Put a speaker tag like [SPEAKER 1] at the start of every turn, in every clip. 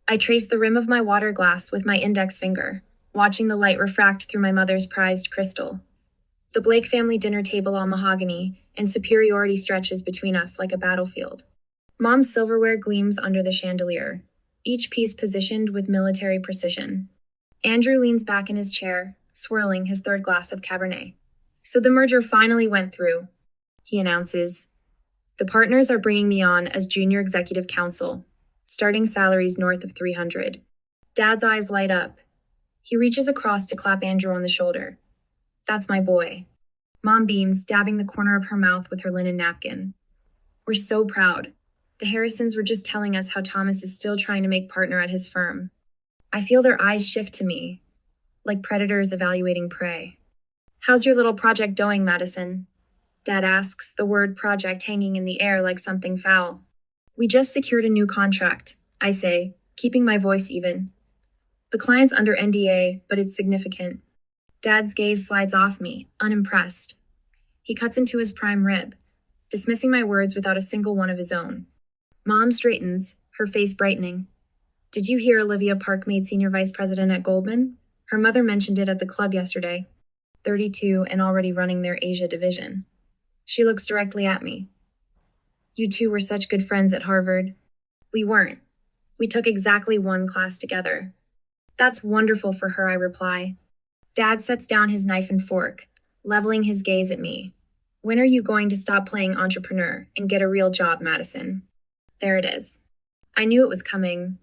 [SPEAKER 1] I trace the rim of my water glass with my index finger, watching the light refract through my mother's prized crystal. The Blake family dinner table all mahogany, and superiority stretches between us like a battlefield. Mom's silverware gleams under the chandelier, each piece positioned with military precision. Andrew leans back in his chair, swirling his third glass of Cabernet. So the merger finally went through, he announces. The partners are bringing me on as junior executive counsel, starting salaries north of 300. Dad's eyes light up. He reaches across to clap Andrew on the shoulder. That's my boy. Mom beams, dabbing the corner of her mouth with her linen napkin. We're so proud. The Harrisons were just telling us how Thomas is still trying to make partner at his firm. I feel their eyes shift to me, like predators evaluating prey. How's your little project going, Madison? Dad asks, the word project hanging in the air like something foul. We just secured a new contract, I say, keeping my voice even. The client's under NDA, but it's significant. Dad's gaze slides off me, unimpressed. He cuts into his prime rib, dismissing my words without a single one of his own. Mom straightens, her face brightening. Did you hear Olivia Park made senior vice president at Goldman? Her mother mentioned it at the club yesterday. 32 and already running their Asia division. She looks directly at me. You two were such good friends at Harvard. We weren't. We took exactly one class together. That's wonderful for her, I reply. Dad sets down his knife and fork, leveling his gaze at me. When are you going to stop playing entrepreneur and get a real job, Madison? There it is. I knew it was coming,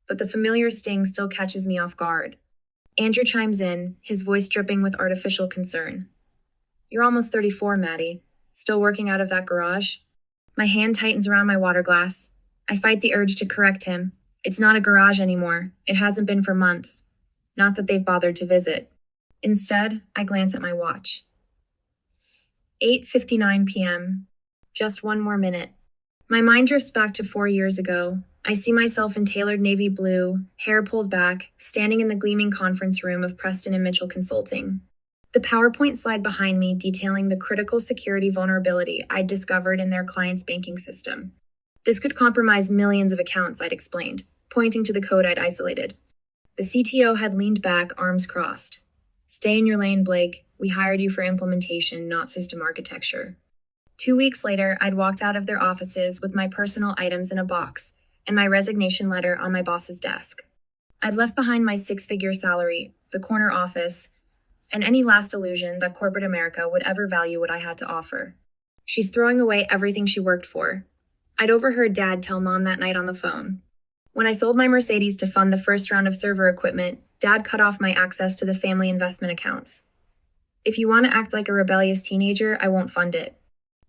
[SPEAKER 1] but the familiar sting still catches me off guard. Andrew chimes in, his voice dripping with artificial concern. You're almost 34, Maddie. Still working out of that garage? My hand tightens around my water glass. I fight the urge to correct him. It's not a garage anymore. It hasn't been for months. Not that they've bothered to visit. Instead, I glance at my watch. 8:59 p.m. Just one more minute. My mind drifts back to 4 years ago. I see myself in tailored navy blue, hair pulled back, standing in the gleaming conference room of Preston and Mitchell Consulting. The PowerPoint slide behind me detailing the critical security vulnerability I'd discovered in their client's banking system. This could compromise millions of accounts, I'd explained, pointing to the code I'd isolated. The CTO had leaned back, arms crossed. Stay in your lane, Blake. We hired you for implementation, not system architecture. 2 weeks later, I'd walked out of their offices with my personal items in a box and my resignation letter on my boss's desk. I'd left behind my 6-figure salary, the corner office, and any last illusion that corporate America would ever value what I had to offer. She's throwing away everything she worked for. I'd overheard Dad tell Mom that night on the phone. When I sold my Mercedes to fund the first round of server equipment, Dad cut off my access to the family investment accounts. If you want to act like a rebellious teenager, I won't fund it.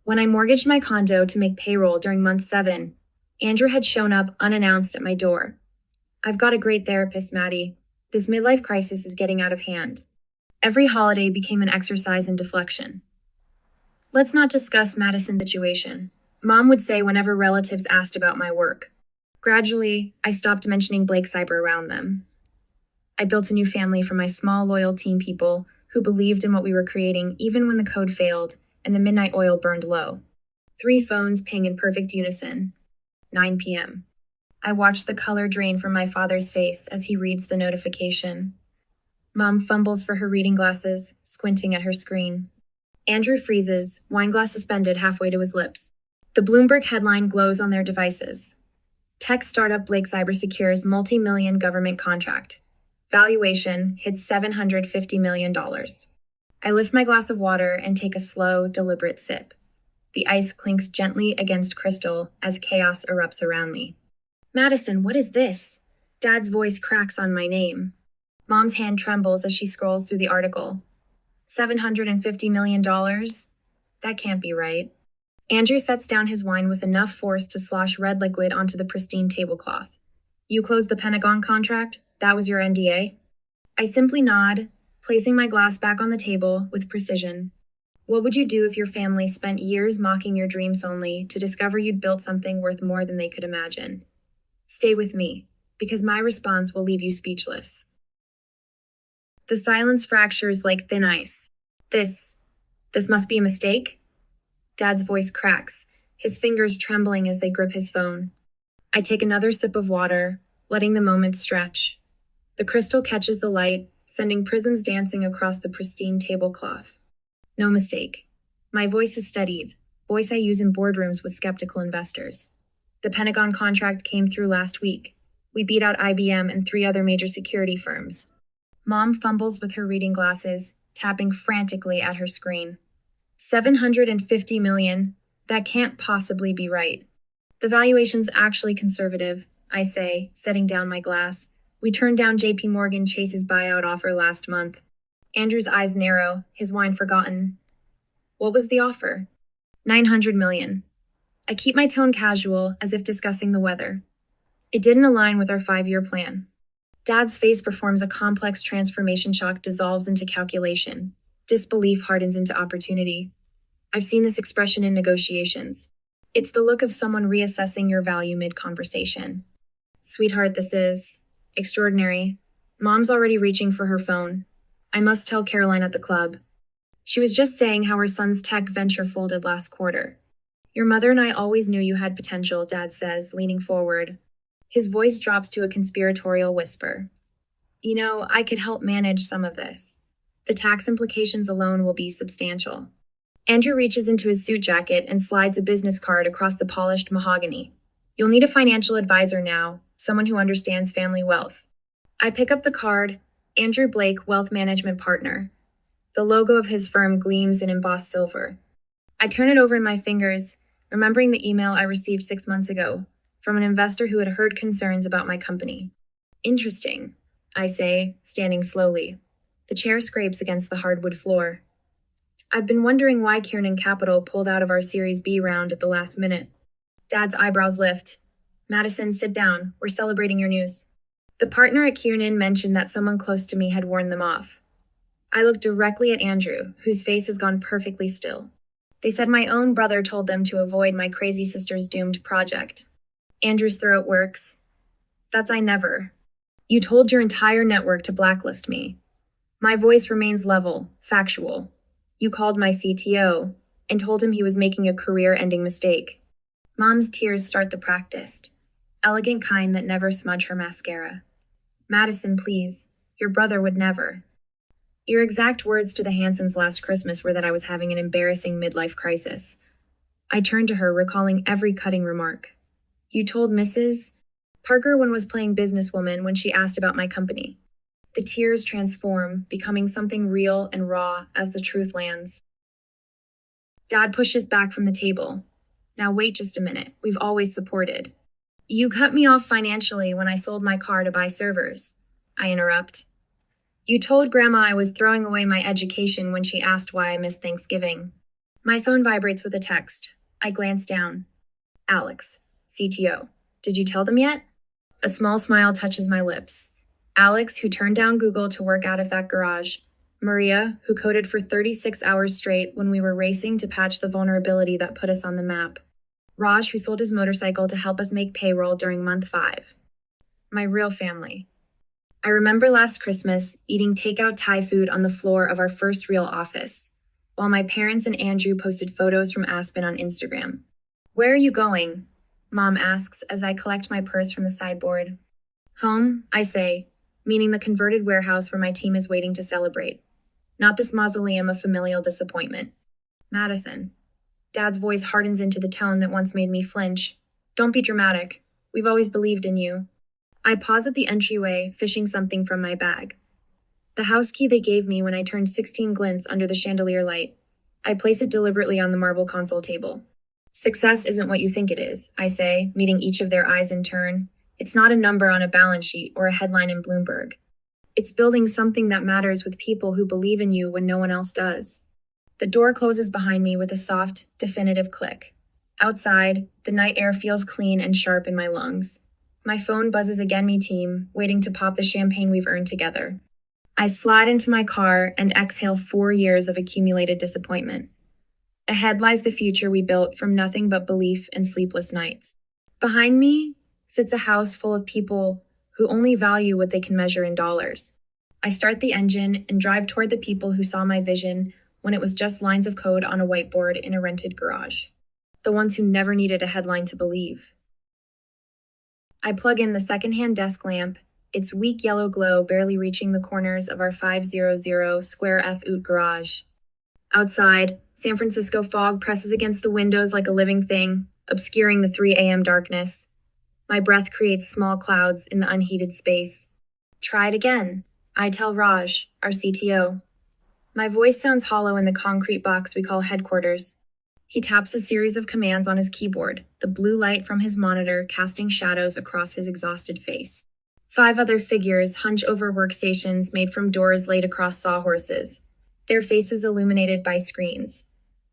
[SPEAKER 1] When I mortgaged my condo to make payroll during month 7, Andrew had shown up unannounced at my door. I've got a great therapist, Maddie. This midlife crisis is getting out of hand. Every holiday became an exercise in deflection. Let's not discuss Madison's situation, Mom would say whenever relatives asked about my work. Gradually, I stopped mentioning Blake Cyber around them. I built a new family for my small, loyal teen people who believed in what we were creating even when the code failed and the midnight oil burned low. 3 phones ping in perfect unison. 9 p.m. I watch the color drain from my father's face as he reads the notification. Mom fumbles for her reading glasses, squinting at her screen. Andrew freezes, wine glass suspended halfway to his lips. The Bloomberg headline glows on their devices. Tech startup Blake Cybersecure's multi-million government contract. Valuation hits $750 million. I lift my glass of water and take a slow, deliberate sip. The ice clinks gently against crystal as chaos erupts around me. Madison, what is this? Dad's voice cracks on my name. Mom's hand trembles as she scrolls through the article. $750 million? That can't be right. Andrew sets down his wine with enough force to slosh red liquid onto the pristine tablecloth. You closed the Pentagon contract? That was your NDA? I simply nod, placing my glass back on the table with precision. What would you do if your family spent years mocking your dreams only to discover you'd built something worth more than they could imagine? Stay with me, because my response will leave you speechless. The silence fractures like thin ice. This must be a mistake? Dad's voice cracks, his fingers trembling as they grip his phone. I take another sip of water, letting the moment stretch. The crystal catches the light, sending prisms dancing across the pristine tablecloth. No mistake. My voice is steadied, voice I use in boardrooms with skeptical investors. The Pentagon contract came through last week. We beat out IBM and 3 other major security firms. Mom fumbles with her reading glasses, tapping frantically at her screen. 750 million? That can't possibly be right. The valuation's actually conservative, I say, setting down my glass. We turned down JP Morgan Chase's buyout offer last month. Andrew's eyes narrow, his wine forgotten. What was the offer? 900 million. I keep my tone casual, as if discussing the weather. It didn't align with our 5-year plan. Dad's face performs a complex transformation shock dissolves into calculation. Disbelief hardens into opportunity. I've seen this expression in negotiations. It's the look of someone reassessing your value mid-conversation. Sweetheart, this is extraordinary. Mom's already reaching for her phone. I must tell Caroline at the club. She was just saying how her son's tech venture folded last quarter. Your mother and I always knew you had potential, Dad says, leaning forward. His voice drops to a conspiratorial whisper. You know, I could help manage some of this. The tax implications alone will be substantial. Andrew reaches into his suit jacket and slides a business card across the polished mahogany. You'll need a financial advisor now, someone who understands family wealth. I pick up the card, Andrew Blake, Wealth Management Partner. The logo of his firm gleams in embossed silver. I turn it over in my fingers, remembering the email I received 6 months ago from an investor who had heard concerns about my company. Interesting, I say, standing slowly. The chair scrapes against the hardwood floor. I've been wondering why Kiernan Capital pulled out of our Series B round at the last minute. Dad's eyebrows lift. Madison, sit down. We're celebrating your news. The partner at Kiernan mentioned that someone close to me had warned them off. I look directly at Andrew, whose face has gone perfectly still. They said my own brother told them to avoid my crazy sister's doomed project. Andrew's throat works. That's I never. You told your entire network to blacklist me. My voice remains level, factual. You called my CTO and told him he was making a career-ending mistake. Mom's tears start the practice. Elegant kind that never smudge her mascara. Madison, please. Your brother would never. Your exact words to the Hansons last Christmas were that I was having an embarrassing midlife crisis. I turned to her, recalling every cutting remark. You told Mrs. Parker one was playing businesswoman when she asked about my company. The tears transform, becoming something real and raw as the truth lands. Dad pushes back from the table. Now wait just a minute. We've always supported. You cut me off financially when I sold my car to buy servers. I interrupt. You told Grandma I was throwing away my education when she asked why I missed Thanksgiving. My phone vibrates with a text. I glance down. Alex, CTO. Did you tell them yet? A small smile touches my lips. Alex, who turned down Google to work out of that garage. Maria, who coded for 36 hours straight when we were racing to patch the vulnerability that put us on the map. Raj, who sold his motorcycle to help us make payroll during month 5. My real family. I remember last Christmas eating takeout Thai food on the floor of our first real office, while my parents and Andrew posted photos from Aspen on Instagram. Where are you going? Mom asks as I collect my purse from the sideboard. Home, I say, meaning the converted warehouse where my team is waiting to celebrate. Not this mausoleum of familial disappointment. Madison. Dad's voice hardens into the tone that once made me flinch. Don't be dramatic. We've always believed in you. I pause at the entryway, fishing something from my bag. The house key they gave me when I turned 16 glints under the chandelier light. I place it deliberately on the marble console table. Success isn't what you think it is, I say, meeting each of their eyes in turn. It's not a number on a balance sheet or a headline in Bloomberg. It's building something that matters with people who believe in you when no one else does. The door closes behind me with a soft, definitive click. Outside, the night air feels clean and sharp in my lungs. My phone buzzes again, me team, waiting to pop the champagne we've earned together. I slide into my car and exhale 4 years of accumulated disappointment. Ahead lies the future we built from nothing but belief and sleepless nights. Behind me sits a house full of people who only value what they can measure in dollars. I start the engine and drive toward the people who saw my vision when it was just lines of code on a whiteboard in a rented garage. The ones who never needed a headline to believe. I plug in the secondhand desk lamp, its weak yellow glow barely reaching the corners of our 500 square foot garage. Outside, San Francisco fog presses against the windows like a living thing, obscuring the 3 a.m. darkness. My breath creates small clouds in the unheated space. Try it again, I tell Raj, our CTO. My voice sounds hollow in the concrete box we call headquarters. He taps a series of commands on his keyboard, the blue light from his monitor casting shadows across his exhausted face. 5 other figures hunch over workstations made from doors laid across sawhorses, their faces illuminated by screens.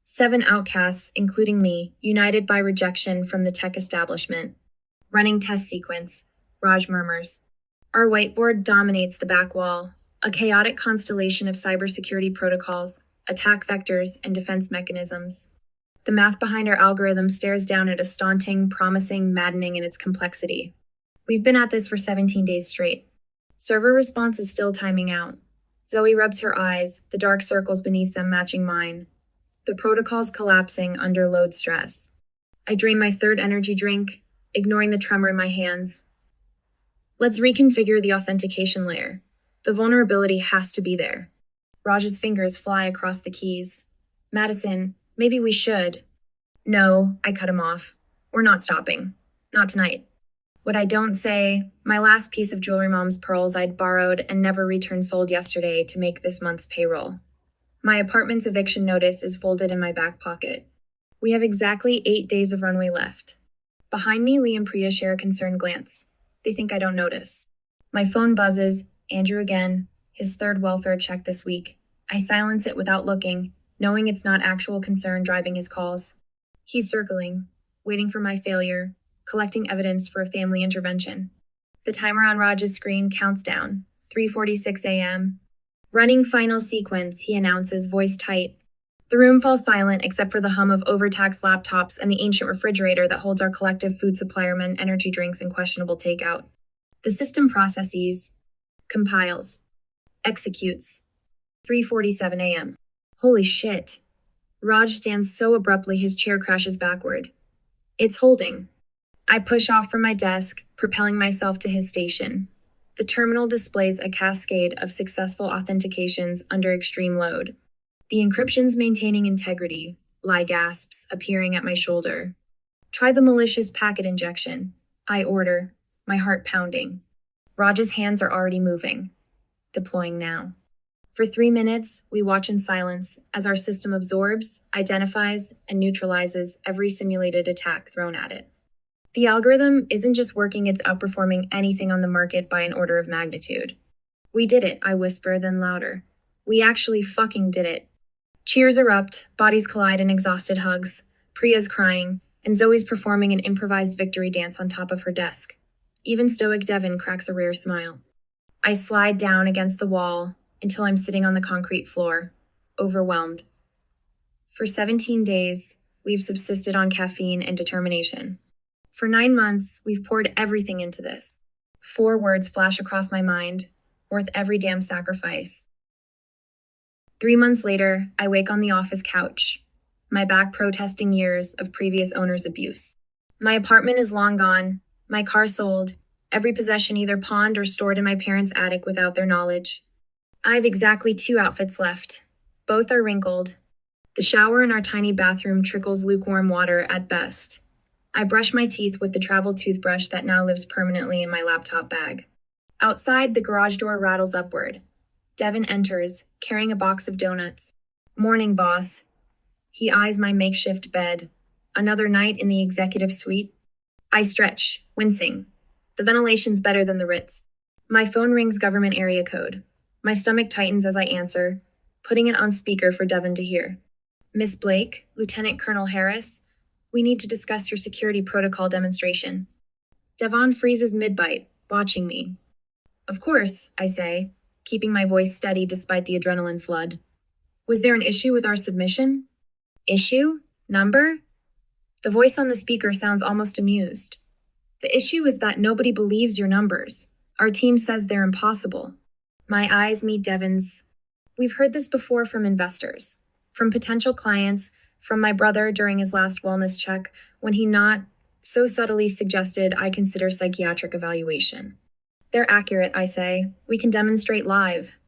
[SPEAKER 1] 7 outcasts, including me, united by rejection from the tech establishment. Running test sequence, Raj murmurs. Our whiteboard dominates the back wall, a chaotic constellation of cybersecurity protocols, attack vectors, and defense mechanisms. The math behind our algorithm stares down at us, daunting, promising, maddening in its complexity. We've been at this for 17 days straight. Server response is still timing out. Zoe rubs her eyes, the dark circles beneath them matching mine. The protocol's collapsing under load stress. I drain my 3rd energy drink, ignoring the tremor in my hands. Let's reconfigure the authentication layer. The vulnerability has to be there. Raj's fingers fly across the keys. Madison, maybe we should. No, I cut him off. We're not stopping. Not tonight. What I don't say, my last piece of Jewelry Mom's pearls I'd borrowed and never returned sold yesterday to make this month's payroll. My apartment's eviction notice is folded in my back pocket. We have exactly 8 days of runway left. Behind me, Lee and Priya share a concerned glance. They think I don't notice. My phone buzzes, Andrew again, his 3rd welfare check this week. I silence it without looking, knowing it's not actual concern driving his calls. He's circling, waiting for my failure, collecting evidence for a family intervention. The timer on Raj's screen counts down, 3:46 a.m. Running final sequence, he announces, voice tight. The room falls silent except for the hum of overtaxed laptops and the ancient refrigerator that holds our collective food supplymen, energy drinks, and questionable takeout. The system processes, compiles, executes. 3:47 a.m. Holy shit. Raj stands so abruptly his chair crashes backward. It's holding. I push off from my desk, propelling myself to his station. The terminal displays a cascade of successful authentications under extreme load. The encryption's maintaining integrity, Lai gasps, appearing at my shoulder. Try the malicious packet injection. I order, my heart pounding. Raj's hands are already moving. Deploying now. For 3 minutes, we watch in silence as our system absorbs, identifies, and neutralizes every simulated attack thrown at it. The algorithm isn't just working, it's outperforming anything on the market by an order of magnitude. We did it, I whisper, then louder. We actually fucking did it. Cheers erupt, bodies collide in exhausted hugs. Priya's crying, and Zoe's performing an improvised victory dance on top of her desk. Even stoic Devin cracks a rare smile. I slide down against the wall until I'm sitting on the concrete floor, overwhelmed. For 17 days, we've subsisted on caffeine and determination. For 9 months, we've poured everything into this. 4 words flash across my mind, worth every damn sacrifice. 3 months later, I wake on the office couch, my back protesting years of previous owner's abuse. My apartment is long gone, my car sold, every possession either pawned or stored in my parents' attic without their knowledge. I have exactly 2 outfits left. Both are wrinkled. The shower in our tiny bathroom trickles lukewarm water at best. I brush my teeth with the travel toothbrush that now lives permanently in my laptop bag. Outside, the garage door rattles upward. Devin enters, carrying a box of donuts. Morning, boss. He eyes my makeshift bed. Another night in the executive suite? I stretch, wincing. The ventilation's better than the Ritz. My phone rings government area code. My stomach tightens as I answer, putting it on speaker for Devin to hear. Miss Blake, Lieutenant Colonel Harris, we need to discuss your security protocol demonstration. Devon freezes mid-bite, watching me. Of course, I say, keeping my voice steady despite the adrenaline flood. Was there an issue with our submission? Issue? Number? The voice on the speaker sounds almost amused. The issue is that nobody believes your numbers. Our team says they're impossible. My eyes meet Devin's. We've heard this before from investors, from potential clients, from my brother during his last wellness check when he not so subtly suggested I consider psychiatric evaluation. They're accurate, I say. We can demonstrate live.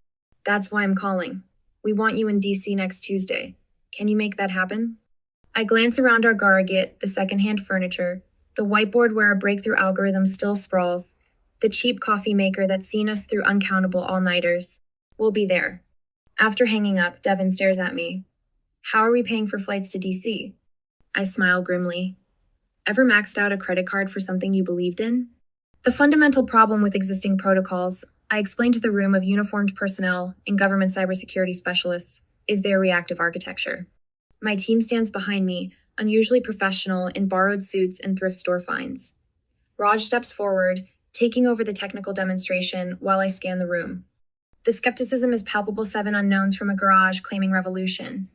[SPEAKER 1] That's why I'm calling. We want you in DC next Tuesday. Can you make that happen? I glance around our garage, the secondhand furniture, the whiteboard where our breakthrough algorithm still sprawls, the cheap coffee maker that's seen us through uncountable all-nighters. We'll be there. After hanging up, Devin stares at me. How are we paying for flights to DC? I smile grimly. Ever maxed out a credit card for something you believed in? The fundamental problem with existing protocols, I explained to the room of uniformed personnel and government cybersecurity specialists, is their reactive architecture. My team stands behind me, unusually professional in borrowed suits and thrift store finds. Raj steps forward, taking over the technical demonstration while I scan the room. The skepticism is palpable. 7 unknowns from a garage claiming revolution.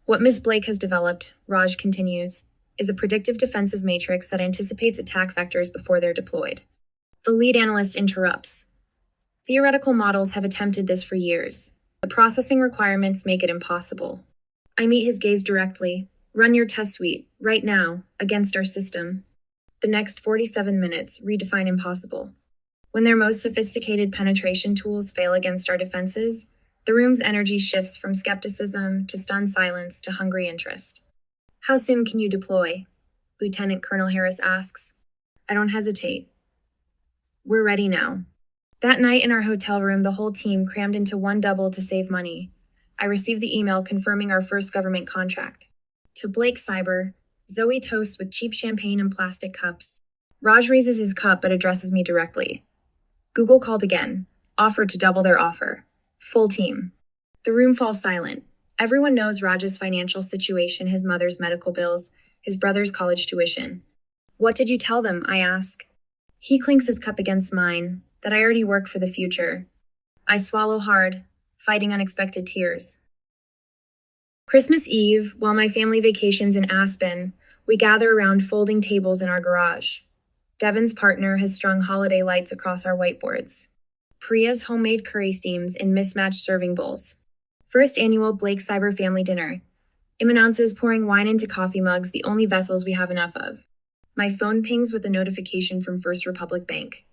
[SPEAKER 1] What Miss Blake has developed, Raj continues, is a predictive defensive matrix that anticipates attack vectors before they're deployed. The lead analyst interrupts. Theoretical models have attempted this for years. The processing requirements make it impossible. I meet his gaze directly. Run your test suite, right now, against our system. The next 47 minutes redefine impossible. When their most sophisticated penetration tools fail against our defenses, the room's energy shifts from skepticism to stunned silence to hungry interest. How soon can you deploy? Lieutenant Colonel Harris asks. I don't hesitate. We're ready now. That night in our hotel room, the whole team crammed into one double to save money. I received the email confirming our first government contract. To Blake Cyber, Zoe toasts with cheap champagne and plastic cups. Raj raises his cup but addresses me directly. Google called again, offered to double their offer. Full team. The room falls silent. Everyone knows Raj's financial situation, his mother's medical bills, his brother's college tuition. What did you tell them? I ask. He clinks his cup against mine, that I already work for the future. I swallow hard, fighting unexpected tears. Christmas Eve, while my family vacations in Aspen, we gather around folding tables in our garage. Devin's partner has strung holiday lights across our whiteboards. Priya's homemade curry steams in mismatched serving bowls. First annual Blake Cyber family dinner. Im announces pouring wine into coffee mugs, the only vessels we have enough of. My phone pings with a notification from First Republic Bank.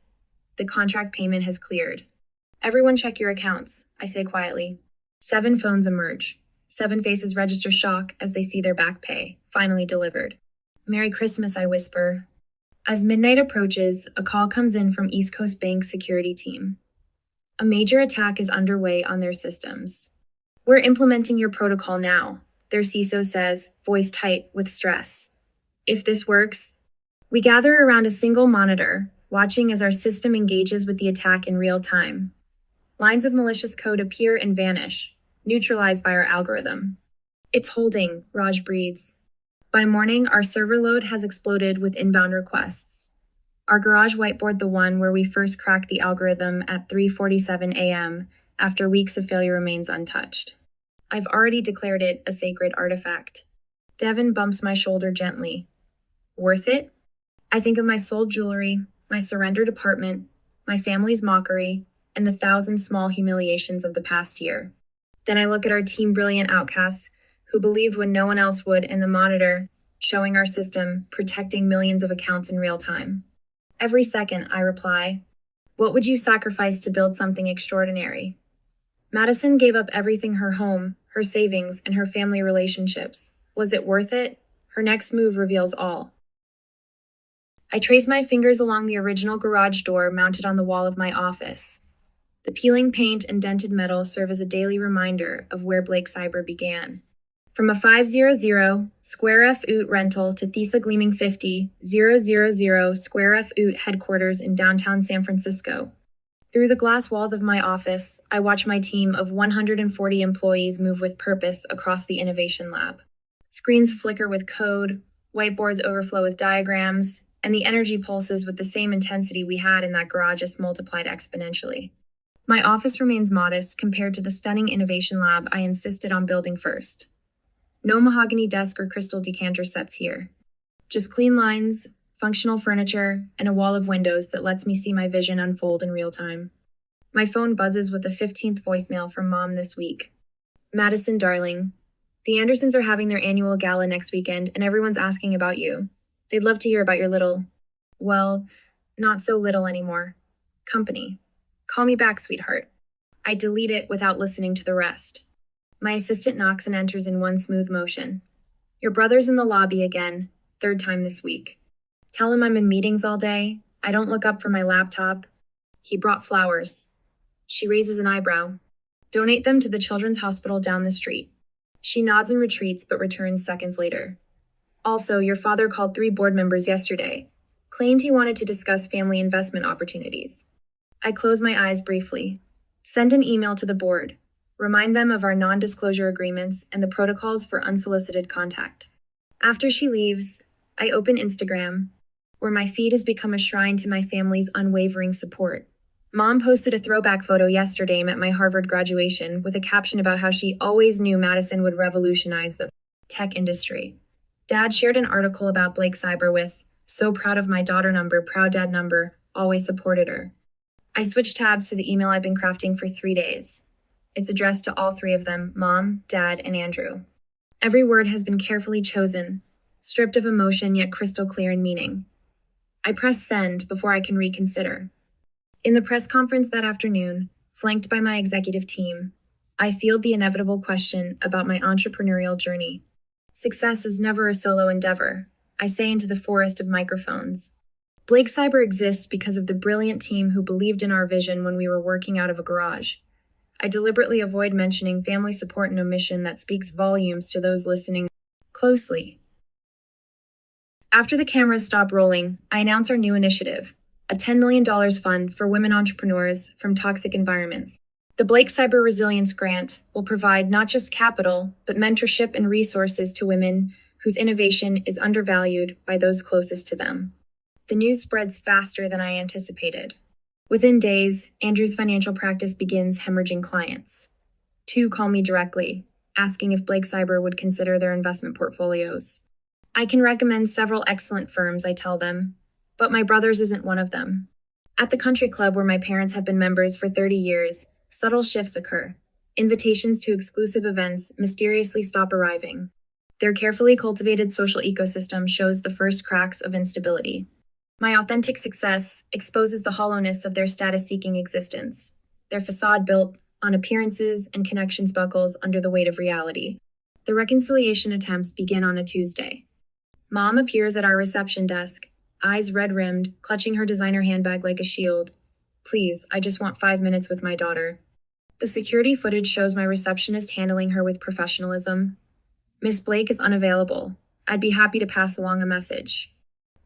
[SPEAKER 1] The contract payment has cleared. Everyone check your accounts, I say quietly. 7 phones emerge. 7 faces register shock as they see their back pay, finally delivered. Merry Christmas, I whisper. As midnight approaches, a call comes in from East Coast Bank's security team. A major attack is underway on their systems. We're implementing your protocol now, their CISO says, voice tight with stress. If this works, we gather around a single monitor, watching as our system engages with the attack in real time. Lines of malicious code appear and vanish, neutralized by our algorithm. It's holding, Raj breathes. By morning, our server load has exploded with inbound requests. Our garage whiteboard, the one where we first cracked the algorithm at 3:47 a.m. after weeks of failure, remains untouched. I've already declared it a sacred artifact. Devin bumps my shoulder gently. Worth it? I think of my sold jewelry, my surrendered apartment, my family's mockery, and the 1,000 small humiliations of the past year. Then I look at our team brilliant outcasts who believed when no one else would in the monitor, showing our system, protecting millions of accounts in real time. Every second, I reply, what would you sacrifice to build something extraordinary? Madison gave up everything, her home, her savings, and her family relationships. Was it worth it? Her next move reveals all. I trace my fingers along the original garage door mounted on the wall of my office. The peeling paint and dented metal serve as a daily reminder of where Blake Cyber began. From a 500 square F oot rental to Thesa Gleaming 50,000 square F oot headquarters in downtown San Francisco. Through the glass walls of my office, I watch my team of 140 employees move with purpose across the innovation lab. Screens flicker with code, whiteboards overflow with diagrams, and the energy pulses with the same intensity we had in that garage, just multiplied exponentially. My office remains modest compared to the stunning innovation lab I insisted on building first. No mahogany desk or crystal decanter sets here. Just clean lines, functional furniture, and a wall of windows that lets me see my vision unfold in real time. My phone buzzes with the 15th voicemail from Mom this week. Madison, darling, the Andersons are having their annual gala next weekend, and everyone's asking about you. They'd love to hear about your little, well, not so little anymore, company. Call me back, sweetheart. I delete it without listening to the rest. My assistant knocks and enters in one smooth motion. Your brother's in the lobby again, third time this week. Tell him I'm in meetings all day. I don't look up from my laptop. He brought flowers. She raises an eyebrow. Donate them to the children's hospital down the street. She nods and retreats, but returns seconds later. Also, your father called 3 board members yesterday. Claimed he wanted to discuss family investment opportunities. I close my eyes briefly. Send an email to the board. Remind them of our non-disclosure agreements and the protocols for unsolicited contact. After she leaves, I open Instagram, where my feed has become a shrine to my family's unwavering support. Mom posted a throwback photo yesterday at my Harvard graduation with a caption about how she always knew Madison would revolutionize the tech industry. Dad shared an article about Blake Cyber with, so proud of my daughter number, proud dad number, always supported her. I switched tabs to the email I've been crafting for 3 days. It's addressed to all 3 of them, Mom, Dad, and Andrew. Every word has been carefully chosen, stripped of emotion yet crystal clear in meaning. I press send before I can reconsider. In the press conference that afternoon, flanked by my executive team, I field the inevitable question about my entrepreneurial journey. Success is never a solo endeavor, I say into the forest of microphones. Blake Cyber exists because of the brilliant team who believed in our vision when we were working out of a garage. I deliberately avoid mentioning family support and omission that speaks volumes to those listening closely. After the cameras stop rolling, I announce our new initiative, a $10 million fund for women entrepreneurs from toxic environments. The Blake Cyber Resilience Grant will provide not just capital, but mentorship and resources to women whose innovation is undervalued by those closest to them. The news spreads faster than I anticipated. Within days, Andrew's financial practice begins hemorrhaging clients. 2 call me directly, asking if Blake Cyber would consider their investment portfolios. I can recommend several excellent firms, I tell them, but my brother's isn't one of them. At the country club where my parents have been members for 30 years, subtle shifts occur. Invitations to exclusive events mysteriously stop arriving. Their carefully cultivated social ecosystem shows the first cracks of instability. My authentic success exposes the hollowness of their status-seeking existence. Their facade built on appearances and connections buckles under the weight of reality. The reconciliation attempts begin on a Tuesday. Mom appears at our reception desk, eyes red-rimmed, clutching her designer handbag like a shield. Please, I just want 5 minutes with my daughter. The security footage shows my receptionist handling her with professionalism. Miss Blake is unavailable. I'd be happy to pass along a message.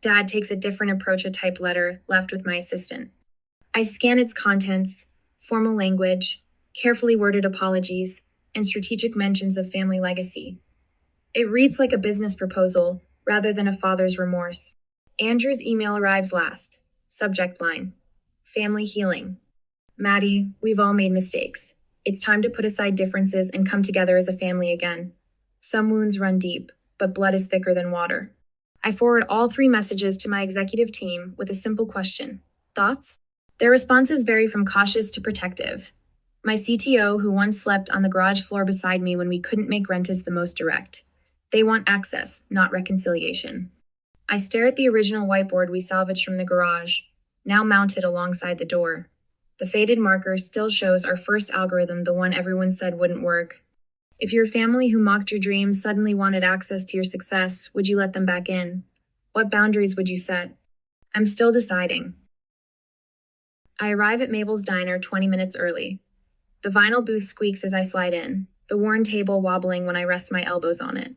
[SPEAKER 1] Dad takes a different approach, a typed letter left with my assistant. I scan its contents, formal language, carefully worded apologies, and strategic mentions of family legacy. It reads like a business proposal rather than a father's remorse. Andrew's email arrives last. Subject line: family healing. Maddie, we've all made mistakes. It's time to put aside differences and come together as a family again. Some wounds run deep, but blood is thicker than water. I forward all 3 messages to my executive team with a simple question. Thoughts? Their responses vary from cautious to protective. My CTO, who once slept on the garage floor beside me when we couldn't make rent, is the most direct. They want access, not reconciliation. I stare at the original whiteboard we salvaged from the garage, now mounted alongside the door. The faded marker still shows our first algorithm, the one everyone said wouldn't work. If your family who mocked your dreams suddenly wanted access to your success, would you let them back in? What boundaries would you set? I'm still deciding. I arrive at Mabel's diner 20 minutes early. The vinyl booth squeaks as I slide in, the worn table wobbling when I rest my elbows on it.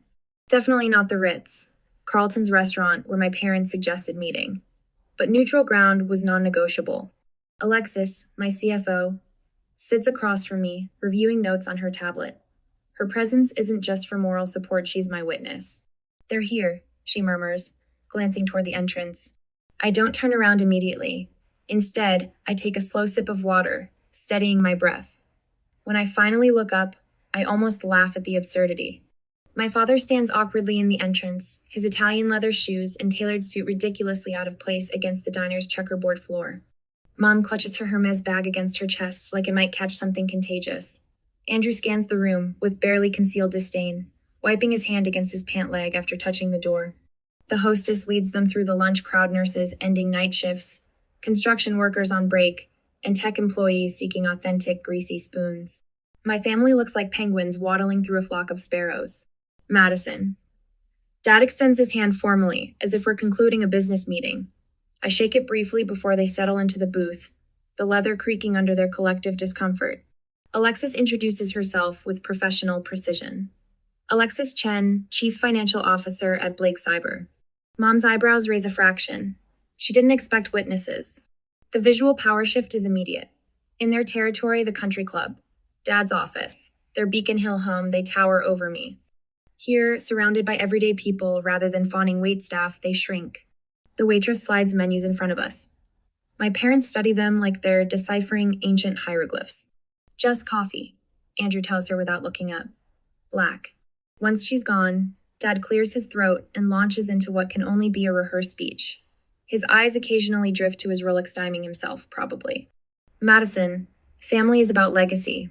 [SPEAKER 1] Definitely not the Ritz, Carlton's restaurant where my parents suggested meeting. But neutral ground was non-negotiable. Alexis, my CFO, sits across from me, reviewing notes on her tablet. Her presence isn't just for moral support, she's my witness. They're here, she murmurs, glancing toward the entrance. I don't turn around immediately. Instead, I take a slow sip of water, steadying my breath. When I finally look up, I almost laugh at the absurdity. My father stands awkwardly in the entrance, his Italian leather shoes and tailored suit ridiculously out of place against the diner's checkerboard floor. Mom clutches her Hermes bag against her chest like it might catch something contagious. Andrew scans the room with barely concealed disdain, wiping his hand against his pant leg after touching the door. The hostess leads them through the lunch crowd, nurses ending night shifts, construction workers on break, and tech employees seeking authentic, greasy spoons. My family looks like penguins waddling through a flock of sparrows. Madison. Dad extends his hand formally, as if we're concluding a business meeting. I shake it briefly before they settle into the booth, the leather creaking under their collective discomfort. Alexis introduces herself with professional precision. Alexis Chen, Chief Financial Officer at Blake Cyber. Mom's eyebrows raise a fraction. She didn't expect witnesses. The visual power shift is immediate. In their territory, the country club. Dad's office. Their Beacon Hill home, they tower over me. Here, surrounded by everyday people rather than fawning waitstaff, they shrink. The waitress slides menus in front of us. My parents study them like they're deciphering ancient hieroglyphs. Just coffee, Andrew tells her without looking up. Black. Once she's gone, Dad clears his throat and launches into what can only be a rehearsed speech. His eyes occasionally drift to his Rolex diming himself, probably. Madison, family is about legacy.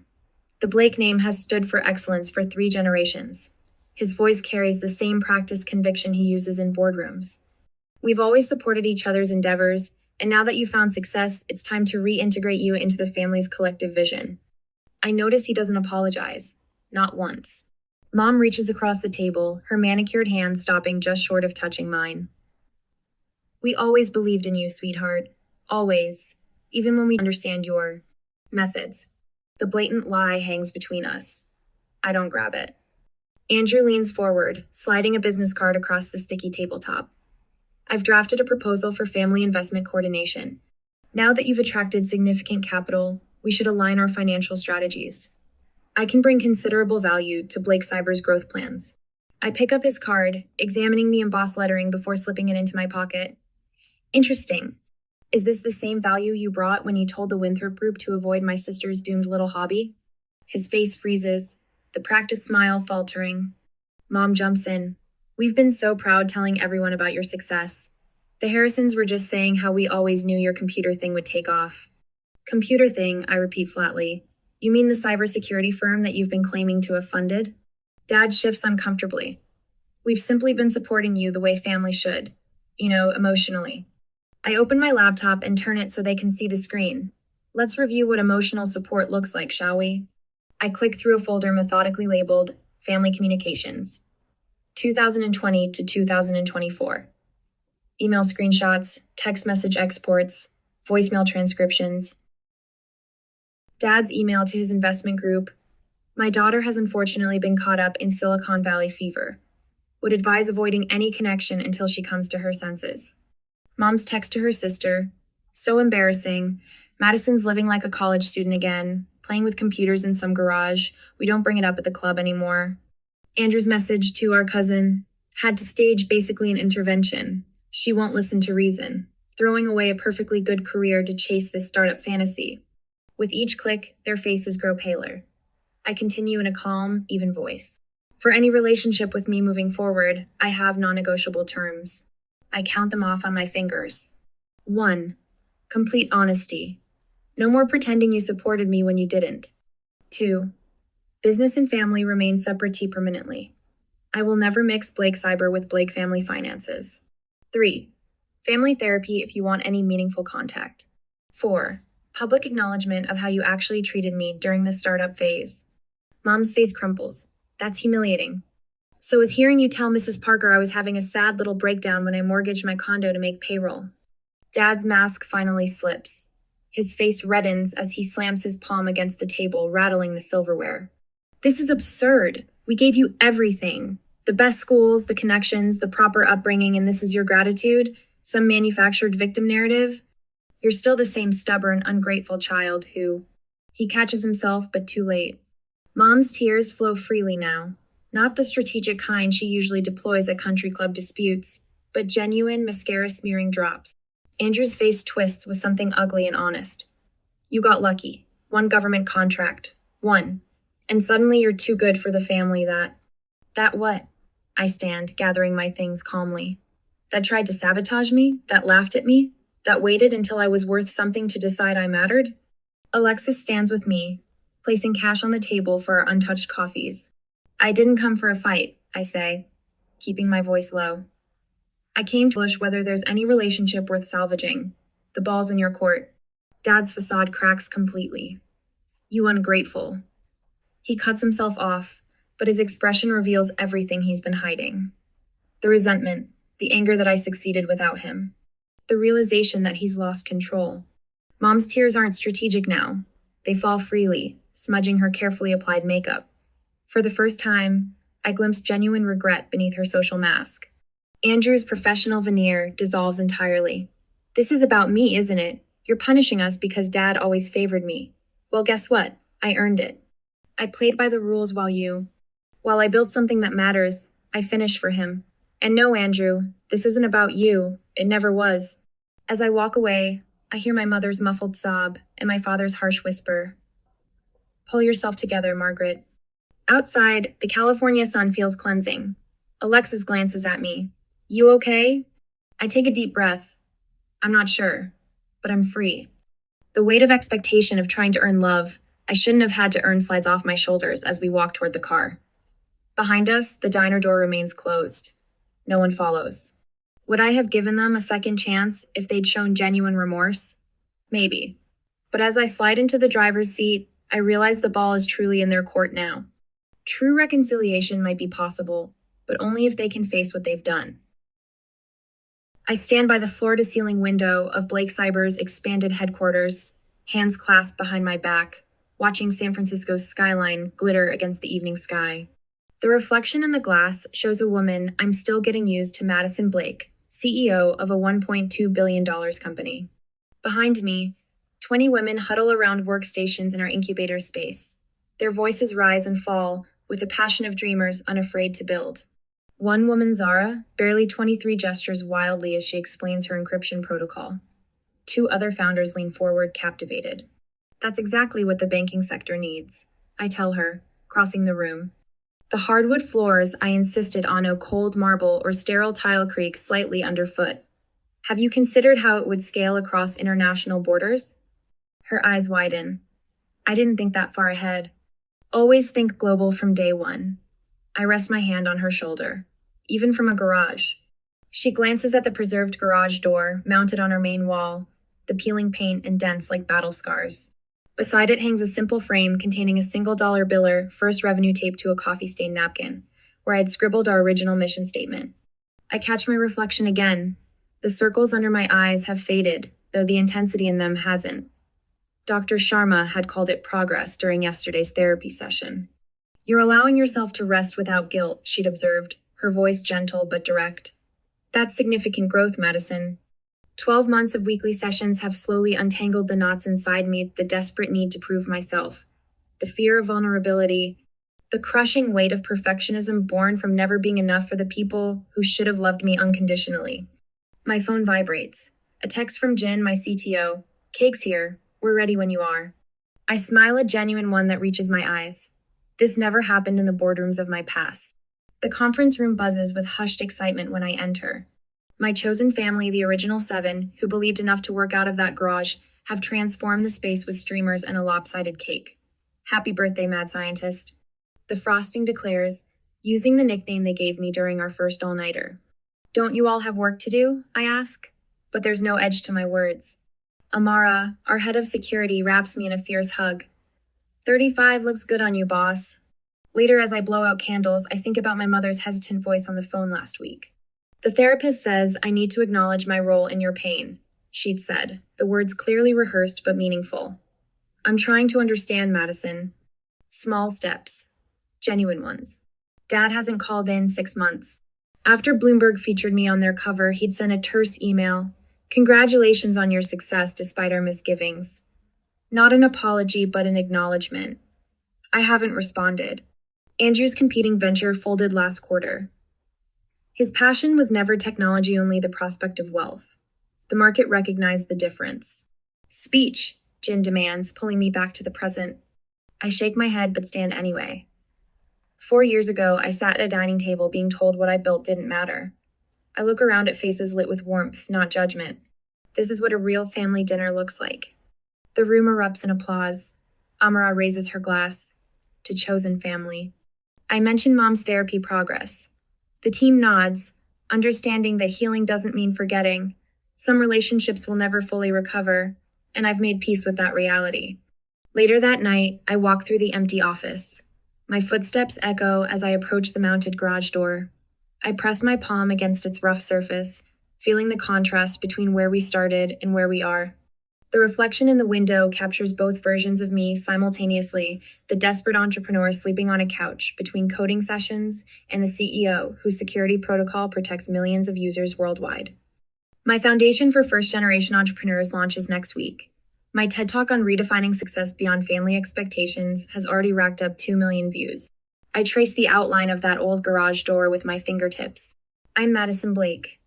[SPEAKER 1] The Blake name has stood for excellence for 3 generations. His voice carries the same practiced conviction he uses in boardrooms. We've always supported each other's endeavors, and now that you've found success, it's time to reintegrate you into the family's collective vision. I notice he doesn't apologize. Not once. Mom reaches across the table, her manicured hand stopping just short of touching mine. We always believed in you, sweetheart. Always. Even when we understand your methods. The blatant lie hangs between us. I don't grab it. Andrew leans forward, sliding a business card across the sticky tabletop. I've drafted a proposal for family investment coordination. Now that you've attracted significant capital, we should align our financial strategies. I can bring considerable value to Blake Cyber's growth plans. I pick up his card, examining the embossed lettering before slipping it into my pocket. Interesting. Is this the same value you brought when you told the Winthrop Group to avoid my sister's doomed little hobby? His face freezes, the practiced smile faltering. Mom jumps in. We've been so proud telling everyone about your success. The Harrisons were just saying how we always knew your computer thing would take off. Computer thing, I repeat flatly. You mean the cybersecurity firm that you've been claiming to have funded? Dad shifts uncomfortably. We've simply been supporting you the way family should. Emotionally. I open my laptop and turn it so they can see the screen. Let's review what emotional support looks like, shall we? I click through a folder methodically labeled Family Communications. 2020 to 2024. Email screenshots, text message exports, voicemail transcriptions. Dad's email to his investment group. My daughter has unfortunately been caught up in Silicon Valley fever. Would advise avoiding any connection until she comes to her senses. Mom's text to her sister. So embarrassing. Madison's living like a college student again, playing with computers in some garage. We don't bring it up at the club anymore. Andrew's message to our cousin. Had to stage basically an intervention. She won't listen to reason. Throwing away a perfectly good career to chase this startup fantasy. With each click, their faces grow paler. I continue in a calm, even voice. For any relationship with me moving forward, I have non-negotiable terms. I count them off on my fingers. 1. Complete honesty. No more pretending you supported me when you didn't. 2. Business and family remain separate permanently. I will never mix Blake Cyber with Blake family finances. 3. Family therapy if you want any meaningful contact. 4. Public acknowledgement of how you actually treated me during the startup phase. Mom's face crumples. That's humiliating. So was hearing you tell Mrs. Parker I was having a sad little breakdown when I mortgaged my condo to make payroll. Dad's mask finally slips. His face reddens as he slams his palm against the table, rattling the silverware. This is absurd. We gave you everything. The best schools, the connections, the proper upbringing, and this is your gratitude? Some manufactured victim narrative? You're still the same stubborn, ungrateful child who... He catches himself, but too late. Mom's tears flow freely now. Not the strategic kind she usually deploys at country club disputes, but genuine mascara-smearing drops. Andrew's face twists with something ugly and honest. You got lucky. 1 government contract. 1. And suddenly you're too good for the family that... That what? I stand, gathering my things calmly. That tried to sabotage me? That laughed at me? That waited until I was worth something to decide I mattered? Alexis stands with me, placing cash on the table for our untouched coffees. I didn't come for a fight, I say, keeping my voice low. I came to establish whether there's any relationship worth salvaging. The ball's in your court. Dad's facade cracks completely. You ungrateful. He cuts himself off, but his expression reveals everything he's been hiding. The resentment, the anger that I succeeded without him. The realization that he's lost control. Mom's tears aren't strategic now. They fall freely, smudging her carefully applied makeup. For the first time, I glimpsed genuine regret beneath her social mask. Andrew's professional veneer dissolves entirely. This is about me, isn't it? You're punishing us because Dad always favored me. Well, guess what? I earned it. I played by the rules while I built something that matters, I finished for him. And no, Andrew, this isn't about you. It never was. As I walk away, I hear my mother's muffled sob and my father's harsh whisper. Pull yourself together, Margaret. Outside, the California sun feels cleansing. Alexis glances at me. You okay? I take a deep breath. I'm not sure, but I'm free. The weight of expectation of trying to earn love I shouldn't have had to earn slides off my shoulders as we walk toward the car. Behind us, the diner door remains closed. No one follows. Would I have given them a second chance if they'd shown genuine remorse? Maybe. But as I slide into the driver's seat, I realize the ball is truly in their court now. True reconciliation might be possible, but only if they can face what they've done. I stand by the floor-to-ceiling window of Blake Cyber's expanded headquarters, hands clasped behind my back, watching San Francisco's skyline glitter against the evening sky. The reflection in the glass shows a woman I'm still getting used to Madison Blake, CEO of a $1.2 billion company. Behind me, 20 women huddle around workstations in our incubator space. Their voices rise and fall with the passion of dreamers unafraid to build. One woman, Zara, barely 23, gestures wildly as she explains her encryption protocol. Two other founders lean forward, captivated. That's exactly what the banking sector needs, I tell her, crossing the room. The hardwood floors I insisted on no cold marble or sterile tile creak slightly underfoot. Have you considered how it would scale across international borders? Her eyes widen. I didn't think that far ahead. Always think global from day one. I rest my hand on her shoulder. Even from a garage. She glances at the preserved garage door mounted on her main wall, the peeling paint indents like battle scars. Beside it hangs a simple frame containing a $1 biller first revenue taped to a coffee-stained napkin, where I had scribbled our original mission statement. I catch my reflection again. The circles under my eyes have faded, though the intensity in them hasn't. Dr. Sharma had called it progress during yesterday's therapy session. You're allowing yourself to rest without guilt, she'd observed, her voice gentle but direct. That's significant growth, Madison. 12 months of weekly sessions have slowly untangled the knots inside me, the desperate need to prove myself, the fear of vulnerability, the crushing weight of perfectionism born from never being enough for the people who should have loved me unconditionally. My phone vibrates. A text from Jin, my CTO. Cake's here. We're ready when you are. I smile, a genuine one that reaches my eyes. This never happened in the boardrooms of my past. The conference room buzzes with hushed excitement when I enter. My chosen family, the original 7, who believed enough to work out of that garage, have transformed the space with streamers and a lopsided cake. Happy birthday, mad scientist. The frosting declares, using the nickname they gave me during our first all-nighter. Don't you all have work to do? I ask. But there's no edge to my words. Amara, our head of security, wraps me in a fierce hug. 35 looks good on you, boss. Later, as I blow out candles, I think about my mother's hesitant voice on the phone last week. The therapist says I need to acknowledge my role in your pain, she'd said, the words clearly rehearsed but meaningful. I'm trying to understand, Madison. Small steps. Genuine ones. Dad hasn't called in 6 months. After Bloomberg featured me on their cover, he'd sent a terse email. Congratulations on your success despite our misgivings. Not an apology, but an acknowledgement. I haven't responded. Andrew's competing venture folded last quarter. His passion was never technology, only the prospect of wealth. The market recognized the difference. Speech, Jin demands, pulling me back to the present. I shake my head but stand anyway. 4 years ago, I sat at a dining table being told what I built didn't matter. I look around at faces lit with warmth, not judgment. This is what a real family dinner looks like. The room erupts in applause. Amara raises her glass. To chosen family. I mention Mom's therapy progress. The team nods, understanding that healing doesn't mean forgetting. Some relationships will never fully recover, and I've made peace with that reality. Later that night, I walk through the empty office. My footsteps echo as I approach the mounted garage door. I press my palm against its rough surface, feeling the contrast between where we started and where we are. The reflection in the window captures both versions of me simultaneously, the desperate entrepreneur sleeping on a couch between coding sessions and the CEO whose security protocol protects millions of users worldwide. My foundation for first-generation entrepreneurs launches next week. My TED Talk on redefining success beyond family expectations has already racked up 2 million views. I trace the outline of that old garage door with my fingertips. I'm Madison Blake.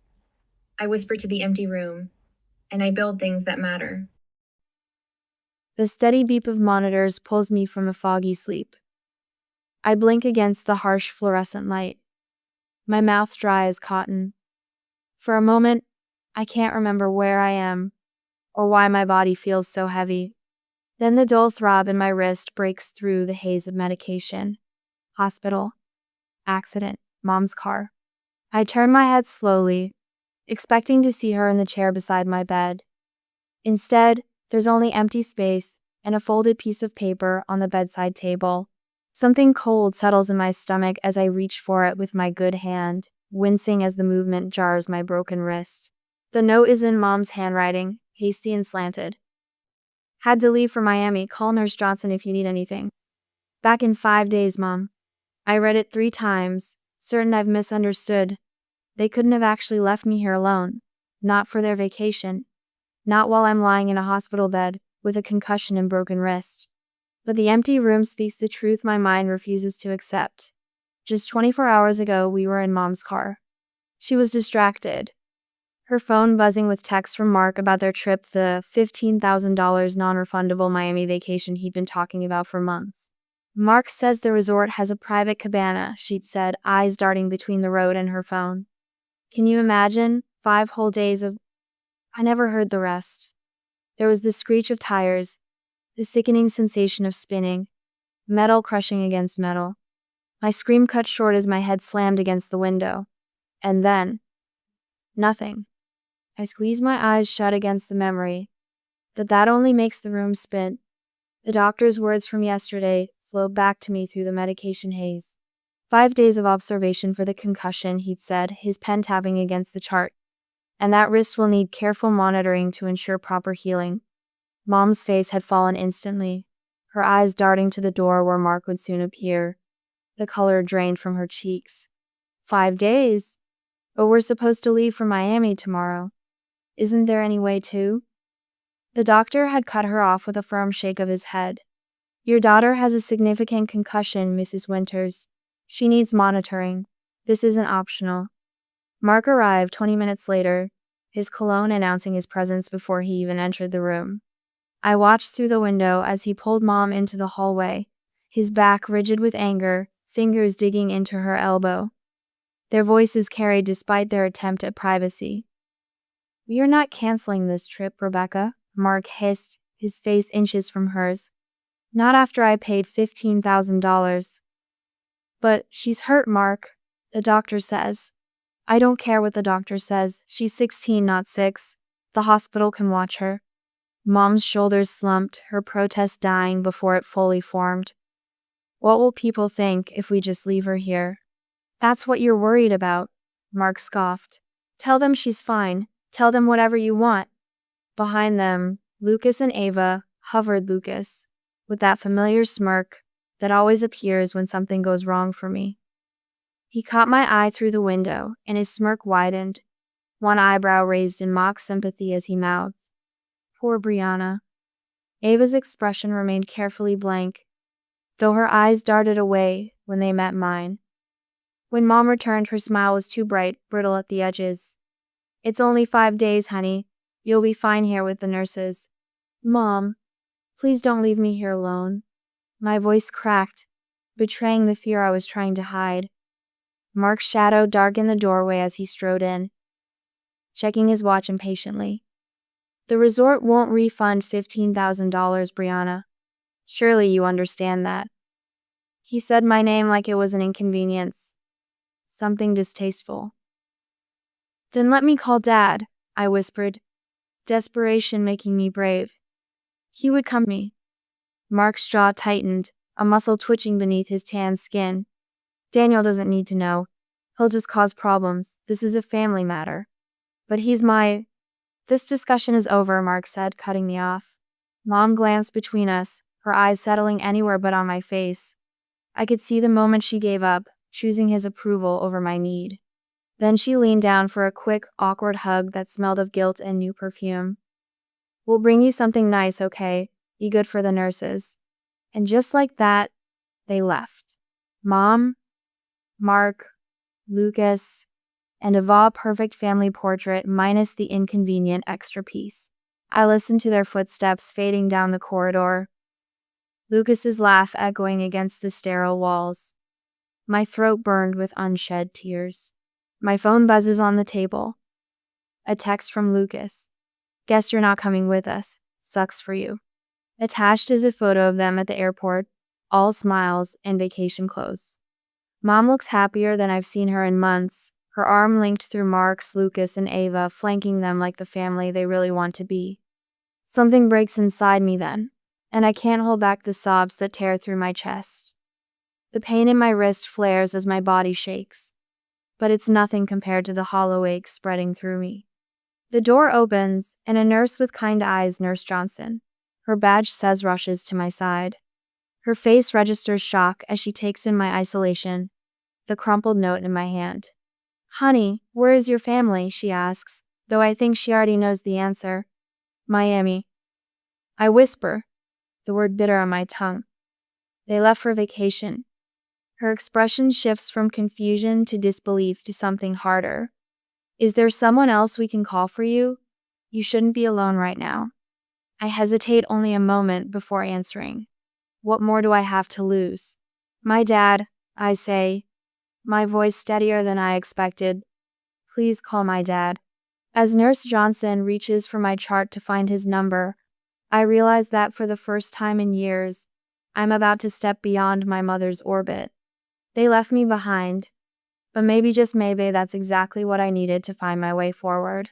[SPEAKER 1] I whisper to the empty room, and I build things that matter.
[SPEAKER 2] The steady beep of monitors pulls me from a foggy sleep. I blink against the harsh fluorescent light. My mouth dry as cotton. For a moment, I can't remember where I am or why my body feels so heavy. Then the dull throb in my wrist breaks through the haze of medication. Hospital. Accident. Mom's car. I turn my head slowly, expecting to see her in the chair beside my bed. Instead, there's only empty space and a folded piece of paper on the bedside table. Something cold settles in my stomach as I reach for it with my good hand, wincing as the movement jars my broken wrist. The note is in Mom's handwriting, hasty and slanted. Had to leave for Miami. Call Nurse Johnson if you need anything. Back in 5 days, Mom. I read it 3 times, certain I've misunderstood. They couldn't have actually left me here alone. Not for their vacation. Not while I'm lying in a hospital bed with a concussion and broken wrist. But the empty room speaks the truth my mind refuses to accept. Just 24 hours ago, we were in Mom's car. She was distracted. Her phone buzzing with texts from Mark about their trip, the $15,000 non-refundable Miami vacation he'd been talking about for months. Mark says the resort has a private cabana, she'd said, eyes darting between the road and her phone. Can you imagine? 5 whole days of... I never heard the rest. There was the screech of tires, the sickening sensation of spinning, metal crushing against metal. My scream cut short as my head slammed against the window. And then... nothing. I squeezed my eyes shut against the memory that only makes the room spin. The doctor's words from yesterday flowed back to me through the medication haze. 5 days of observation for the concussion, he'd said, his pen tapping against the chart. And that wrist will need careful monitoring to ensure proper healing. Mom's face had fallen instantly, her eyes darting to the door where Mark would soon appear. The color drained from her cheeks. 5 days? But we're supposed to leave for Miami tomorrow. Isn't there any way to? The doctor had cut her off with a firm shake of his head. Your daughter has a significant concussion, Mrs. Winters. She needs monitoring. This isn't optional. Mark arrived 20 minutes later, his cologne announcing his presence before he even entered the room. I watched through the window as he pulled Mom into the hallway, his back rigid with anger, fingers digging into her elbow. Their voices carried despite their attempt at privacy. We are not canceling this trip, Rebecca, Mark hissed, his face inches from hers. Not after I paid $15,000. But she's hurt, Mark, the doctor says. I don't care what the doctor says. She's 16, not 6. The hospital can watch her. Mom's shoulders slumped, her protest dying before it fully formed. What will people think if we just leave her here? That's what you're worried about, Mark scoffed. Tell them she's fine. Tell them whatever you want. Behind them, Lucas and Ava hovered Lucas, with that familiar smirk that always appears when something goes wrong for me. He caught my eye through the window, and his smirk widened, one eyebrow raised in mock sympathy as he mouthed, Poor Brianna. Ava's expression remained carefully blank, though her eyes darted away when they met mine. When Mom returned, her smile was too bright, brittle at the edges. It's only 5 days, honey. You'll be fine here with the nurses. Mom, please don't leave me here alone. My voice cracked, betraying the fear I was trying to hide. Mark's shadow darkened the doorway as he strode in, checking his watch impatiently. The resort won't refund $15,000, Brianna. Surely you understand that. He said my name like it was an inconvenience. Something distasteful. Then let me call Dad, I whispered, desperation making me brave. He would come to me. Mark's jaw tightened, a muscle twitching beneath his tan skin. Daniel doesn't need to know. He'll just cause problems. This is a family matter. But he's my... This discussion is over, Mark said, cutting me off. Mom glanced between us, her eyes settling anywhere but on my face. I could see the moment she gave up, choosing his approval over my need. Then she leaned down for a quick, awkward hug that smelled of guilt and new perfume. We'll bring you something nice, okay? Be good for the nurses. And just like that, they left. Mom, Mark, Lucas, and a perfect family portrait minus the inconvenient extra piece. I listened to their footsteps fading down the corridor. Lucas's laugh echoing against the sterile walls. My throat burned with unshed tears. My phone buzzes on the table. A text from Lucas. Guess you're not coming with us. Sucks for you. Attached is a photo of them at the airport, all smiles and vacation clothes. Mom looks happier than I've seen her in months, her arm linked through Mark's, Lucas, and Ava, flanking them like the family they really want to be. Something breaks inside me then, and I can't hold back the sobs that tear through my chest. The pain in my wrist flares as my body shakes, but it's nothing compared to the hollow ache spreading through me. The door opens, and a nurse with kind eyes, Nurse Johnson. Her badge says, rushes to my side. Her face registers shock as she takes in my isolation, the crumpled note in my hand. Honey, where is your family? She asks, though I think she already knows the answer. Miami. I whisper, the word bitter on my tongue. They left for vacation. Her expression shifts from confusion to disbelief to something harder. Is there someone else we can call for you? You shouldn't be alone right now. I hesitate only a moment before answering. What more do I have to lose? My dad, I say, my voice steadier than I expected. Please call my dad. As Nurse Johnson reaches for my chart to find his number, I realize that for the first time in years, I'm about to step beyond my mother's orbit. They left me behind, but maybe, just maybe, that's exactly what I needed to find my way forward.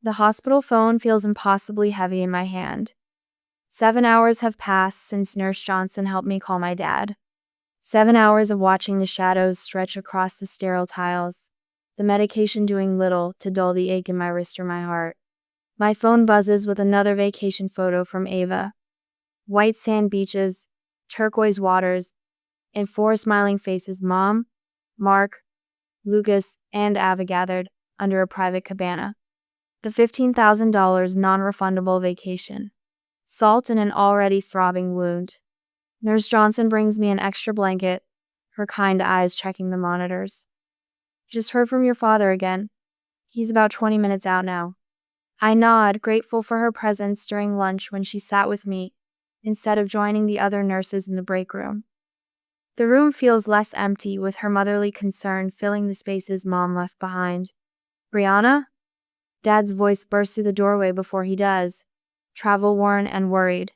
[SPEAKER 2] The hospital phone feels impossibly heavy in my hand. 7 hours have passed since Nurse Johnson helped me call my dad. 7 hours of watching the shadows stretch across the sterile tiles, the medication doing little to dull the ache in my wrist or my heart. My phone buzzes with another vacation photo from Ava. White sand beaches, turquoise waters, and 4 smiling faces: Mom, Mark, Lucas, and Ava gathered under a private cabana. The $15,000 non-refundable vacation. Salt in an already throbbing wound. Nurse Johnson brings me an extra blanket, her kind eyes checking the monitors. Just heard from your father again. He's about 20 minutes out now. I nod, grateful for her presence during lunch when she sat with me, instead of joining the other nurses in the break room. The room feels less empty, with her motherly concern filling the spaces Mom left behind. Brianna? Dad's voice bursts through the doorway before he does, travel-worn and worried.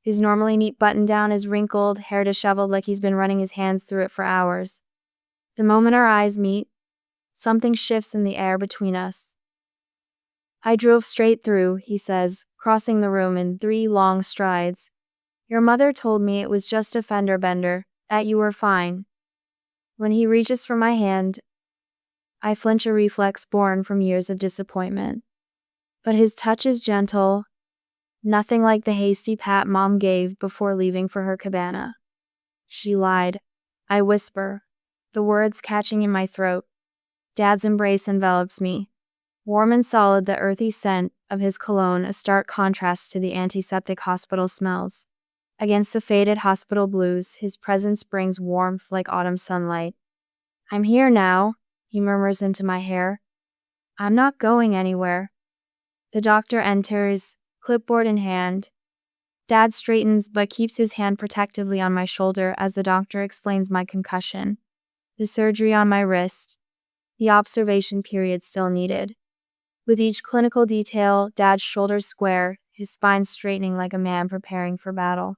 [SPEAKER 2] His normally neat button-down is wrinkled, hair disheveled like he's been running his hands through it for hours. The moment our eyes meet, something shifts in the air between us. I drove straight through, he says, crossing the room in 3 long strides. Your mother told me it was just a fender bender, that you were fine. When he reaches for my hand, I flinch, a reflex born from years of disappointment. But his touch is gentle, nothing like the hasty pat Mom gave before leaving for her cabana. She lied, I whisper, the words catching in my throat. Dad's embrace envelops me. Warm and solid, the earthy scent of his cologne, a stark contrast to the antiseptic hospital smells. Against the faded hospital blues, his presence brings warmth like autumn sunlight. I'm here now, he murmurs into my hair. I'm not going anywhere. The doctor enters, clipboard in hand. Dad straightens but keeps his hand protectively on my shoulder as the doctor explains my concussion, the surgery on my wrist, the observation period still needed. With each clinical detail, Dad's shoulders square, his spine straightening like a man preparing for battle.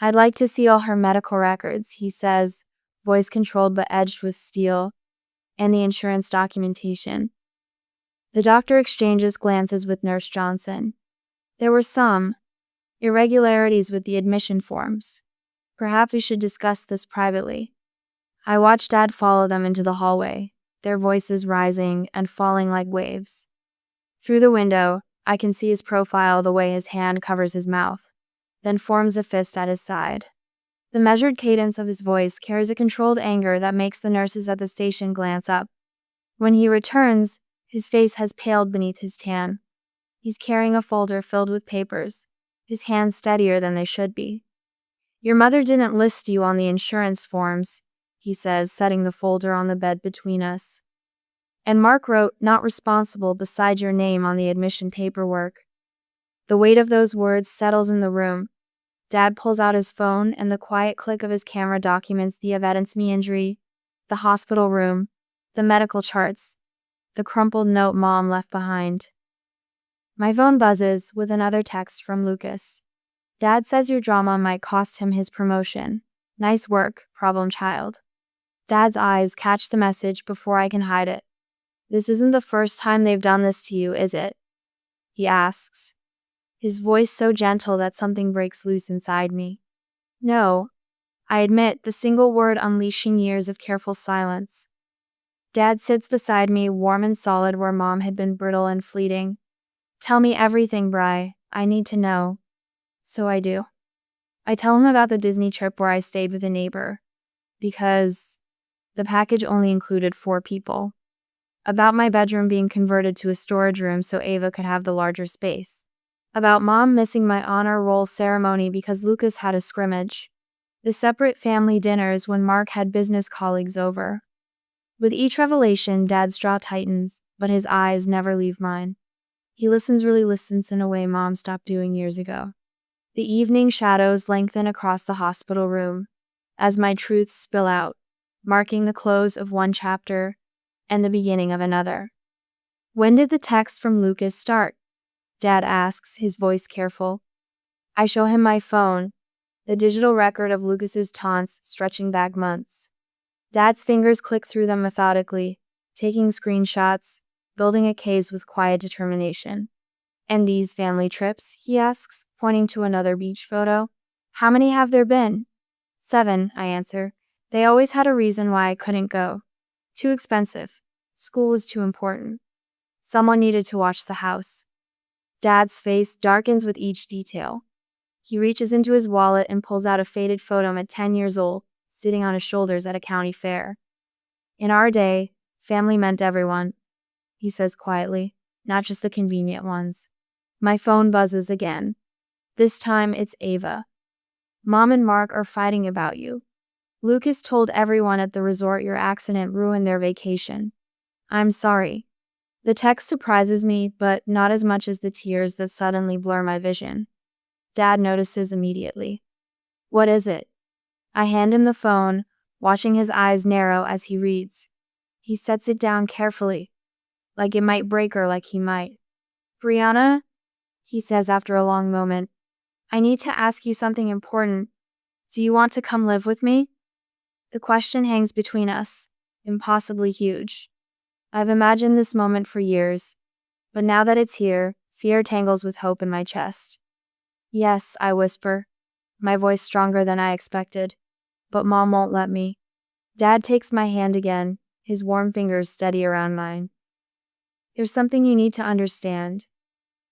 [SPEAKER 2] I'd like to see all her medical records, he says, voice controlled but edged with steel. and the insurance documentation. The doctor exchanges glances with Nurse Johnson. There were some irregularities with the admission forms. Perhaps we should discuss this privately. I watched Dad follow them into the hallway, their voices rising and falling like waves. Through the window, I can see his profile the way his hand covers his mouth, then forms a fist at his side. The measured cadence of his voice carries a controlled anger that makes the nurses at the station glance up. When he returns, his face has paled beneath his tan. He's carrying a folder filled with papers, his hands steadier than they should be. "Your mother didn't list you on the insurance forms," he says, setting the folder on the bed between us. "And Mark wrote 'not responsible' beside your name on the admission paperwork." The weight of those words settles in the room. Dad pulls out his phone, and the quiet click of his camera documents the evidence me injury, the hospital room, the medical charts, the crumpled note Mom left behind. My phone buzzes with another text from Lucas. "Dad says your drama might cost him his promotion. Nice work, problem child." Dad's eyes catch the message before I can hide it. "This isn't the first time they've done this to you, is it?" he asks, his voice so gentle that something breaks loose inside me. "No," I admit, the single word unleashing years of careful silence. Dad sits beside me, warm and solid where Mom had been brittle and fleeting. "Tell me everything, Bri. I need to know." So I do. I tell him about the Disney trip where I stayed with a neighbor, because the package only included 4 people. About my bedroom being converted to a storage room so Ava could have the larger space. About Mom missing my honor roll ceremony because Lucas had a scrimmage. The separate family dinners when Mark had business colleagues over. With each revelation, Dad's jaw tightens, but his eyes never leave mine. He really listens in a way Mom stopped doing years ago. The evening shadows lengthen across the hospital room as my truths spill out, marking the close of one chapter and the beginning of another. "When did the text from Lucas start?" Dad asks, his voice careful. I show him my phone, the digital record of Lucas's taunts stretching back months. Dad's fingers click through them methodically, taking screenshots, building a case with quiet determination. "And these family trips?" he asks, pointing to another beach photo. "How many have there been?" 7, I answer. "They always had a reason why I couldn't go. Too expensive. School was too important. Someone needed to watch the house." Dad's face darkens with each detail. He reaches into his wallet and pulls out a faded photo at 10 years old, sitting on his shoulders at a county fair. "In our day, family meant everyone," he says quietly, "not just the convenient ones." My phone buzzes again. This time it's Ava. "Mom and Mark are fighting about you. Lucas told everyone at the resort your accident ruined their vacation. I'm sorry." The text surprises me, but not as much as the tears that suddenly blur my vision. Dad notices immediately. "What is it?" I hand him the phone, watching his eyes narrow as he reads. He sets it down carefully, like it might break her like he might. "Brianna," he says after a long moment, "I need to ask you something important. Do you want to come live with me?" The question hangs between us, impossibly huge. I've imagined this moment for years, but now that it's here, fear tangles with hope in my chest. "Yes," I whisper, my voice stronger than I expected. "But Mom won't let me." Dad takes my hand again, his warm fingers steady around mine. "There's something you need to understand.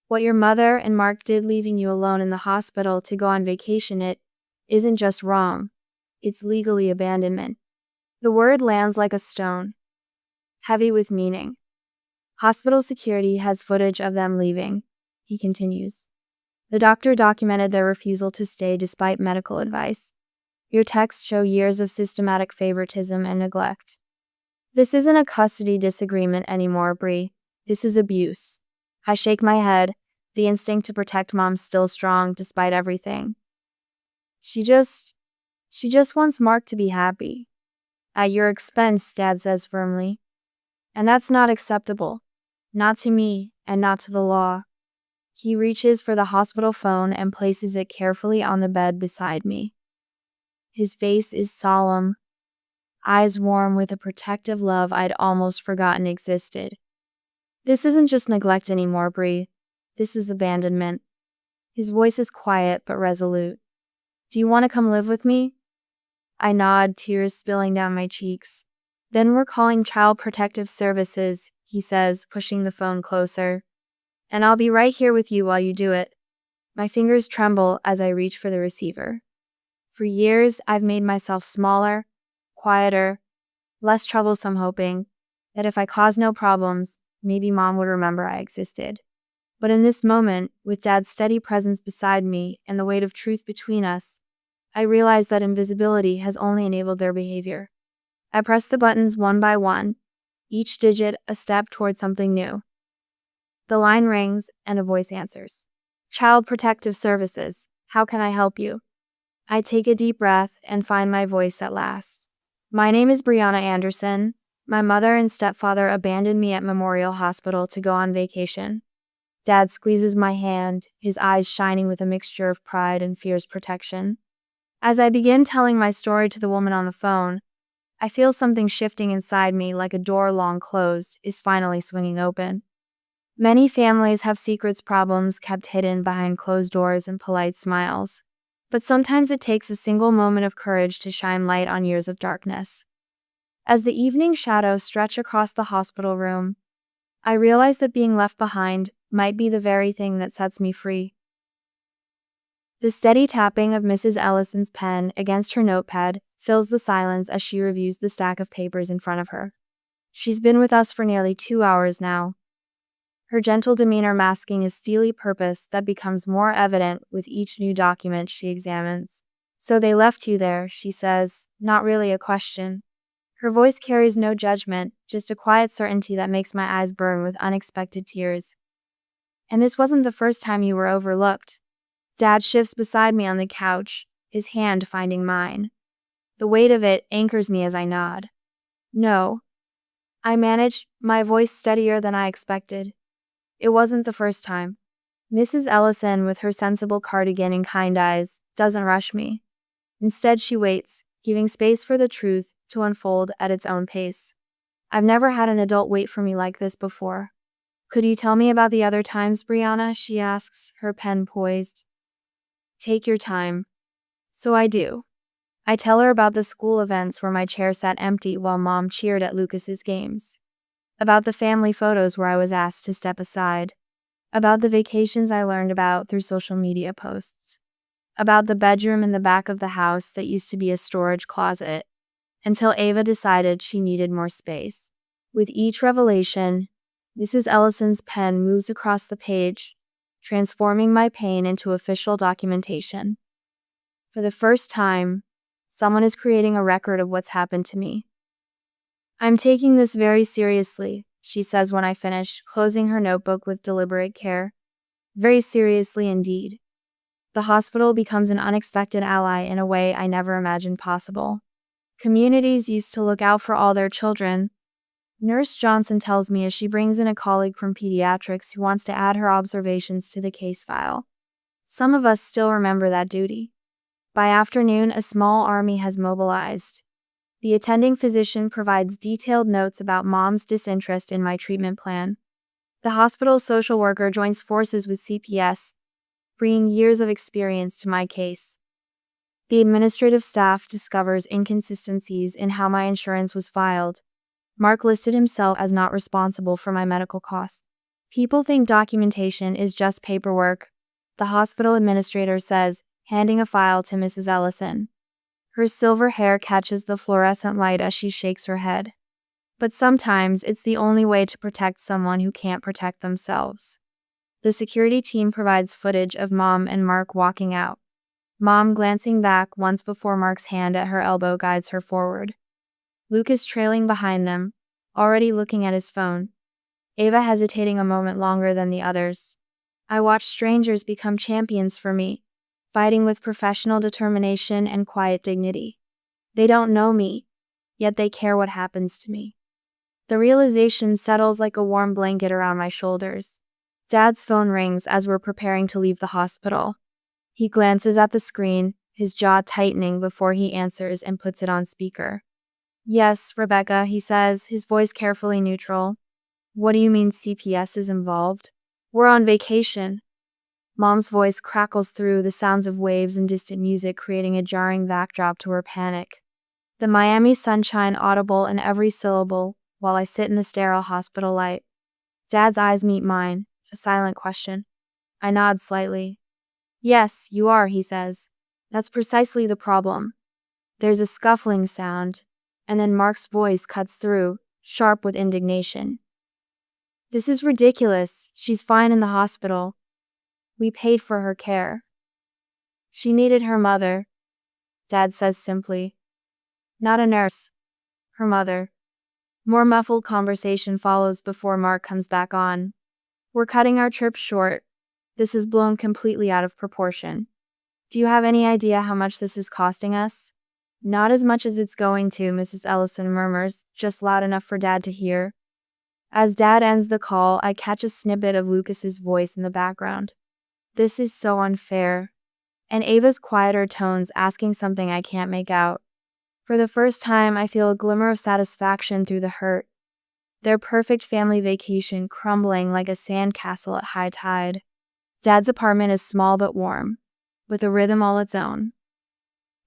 [SPEAKER 2] What your mother and Mark did leaving you alone in the hospital to go on vacation, it isn't just wrong. It's legally abandonment." The word lands like a stone, heavy with meaning. "Hospital security has footage of them leaving," he continues. "The doctor documented their refusal to stay despite medical advice. Your texts show years of systematic favoritism and neglect. This isn't a custody disagreement anymore, Bree. This is abuse." I shake my head, the instinct to protect Mom still strong despite everything. She just wants Mark to be happy. "At your expense," Dad says firmly. "And that's not acceptable. Not to me, and not to the law." He reaches for the hospital phone and places it carefully on the bed beside me. His face is solemn, eyes warm with a protective love I'd almost forgotten existed. This isn't just neglect anymore, Bree. This is abandonment. His voice is quiet but resolute. Do you want to come live with me? I nod, tears spilling down my cheeks. Then we're calling Child Protective Services, he says, pushing the phone closer. And I'll be right here with you while you do it. My fingers tremble as I reach for the receiver. For years, I've made myself smaller, quieter, less troublesome, hoping that if I caused no problems, maybe Mom would remember I existed. But in this moment, with Dad's steady presence beside me and the weight of truth between us, I realize that invisibility has only enabled their behavior. I press the buttons one by one, each digit a step toward something new. The line rings and a voice answers. Child Protective Services, how can I help you? I take a deep breath and find my voice at last. My name is Brianna Anderson. My mother and stepfather abandoned me at Memorial Hospital to go on vacation. Dad squeezes my hand, his eyes shining with a mixture of pride and fierce protection. As I begin telling my story to the woman on the phone, I feel something shifting inside me, like a door long closed is finally swinging open. Many families have secrets, problems kept hidden behind closed doors and polite smiles. But sometimes it takes a single moment of courage to shine light on years of darkness. As the evening shadows stretch across the hospital room, I realize that being left behind might be the very thing that sets me free. The steady tapping of Mrs. Ellison's pen against her notepad fills the silence as she reviews the stack of papers in front of her. She's been with us for nearly 2 hours now, her gentle demeanor masking a steely purpose that becomes more evident with each new document she examines. So they left you there, she says, not really a question. Her voice carries no judgment, just a quiet certainty that makes my eyes burn with unexpected tears. And this wasn't the first time you were overlooked. Dad shifts beside me on the couch, his hand finding mine. The weight of it anchors me as I nod. No. I managed, my voice steadier than I expected. It wasn't the first time. Mrs. Ellison, with her sensible cardigan and kind eyes, doesn't rush me. Instead, she waits, giving space for the truth to unfold at its own pace. I've never had an adult wait for me like this before. Could you tell me about the other times, Brianna? She asks, her pen poised. Take your time. So I do. I tell her about the school events where my chair sat empty while Mom cheered at Lucas's games. About the family photos where I was asked to step aside. About the vacations I learned about through social media posts. About the bedroom in the back of the house that used to be a storage closet, until Ava decided she needed more space. With each revelation, Mrs. Ellison's pen moves across the page, transforming my pain into official documentation. For the first time, someone is creating a record of what's happened to me. I'm taking this very seriously, she says when I finish, closing her notebook with deliberate care. Very seriously indeed. The hospital becomes an unexpected ally in a way I never imagined possible. Communities used to look out for all their children. Nurse Johnson tells me as she brings in a colleague from pediatrics who wants to add her observations to the case file. Some of us still remember that duty. By afternoon, a small army has mobilized. The attending physician provides detailed notes about Mom's disinterest in my treatment plan. The hospital's social worker joins forces with CPS, bringing years of experience to my case. The administrative staff discovers inconsistencies in how my insurance was filed. Mark listed himself as not responsible for my medical costs. People think documentation is just paperwork, the hospital administrator says, handing a file to Mrs. Ellison. Her silver hair catches the fluorescent light as she shakes her head. But sometimes it's the only way to protect someone who can't protect themselves. The security team provides footage of Mom and Mark walking out. Mom glancing back once before Mark's hand at her elbow guides her forward. Lucas trailing behind them, already looking at his phone. Ava hesitating a moment longer than the others. I watch strangers become champions for me, fighting with professional determination and quiet dignity. They don't know me, yet they care what happens to me. The realization settles like a warm blanket around my shoulders. Dad's phone rings as we're preparing to leave the hospital. He glances at the screen, his jaw tightening before he answers and puts it on speaker. Yes, Rebecca, he says, his voice carefully neutral. What do you mean CPS is involved? We're on vacation. Mom's voice crackles through the sounds of waves and distant music, creating a jarring backdrop to her panic. The Miami sunshine audible in every syllable while I sit in the sterile hospital light. Dad's eyes meet mine, a silent question. I nod slightly. Yes, you are, he says. That's precisely the problem. There's a scuffling sound, and then Mark's voice cuts through, sharp with indignation. This is ridiculous. She's fine in the hospital. We paid for her care. She needed her mother, Dad says simply. Not a nurse. Her mother. More muffled conversation follows before Mark comes back on. We're cutting our trip short. This is blown completely out of proportion. Do you have any idea how much this is costing us? Not as much as it's going to, Mrs. Ellison murmurs, just loud enough for Dad to hear. As Dad ends the call, I catch a snippet of Lucas's voice in the background. This is so unfair. And Ava's quieter tones asking something I can't make out. For the first time, I feel a glimmer of satisfaction through the hurt. Their perfect family vacation crumbling like a sandcastle at high tide. Dad's apartment is small but warm, with a rhythm all its own.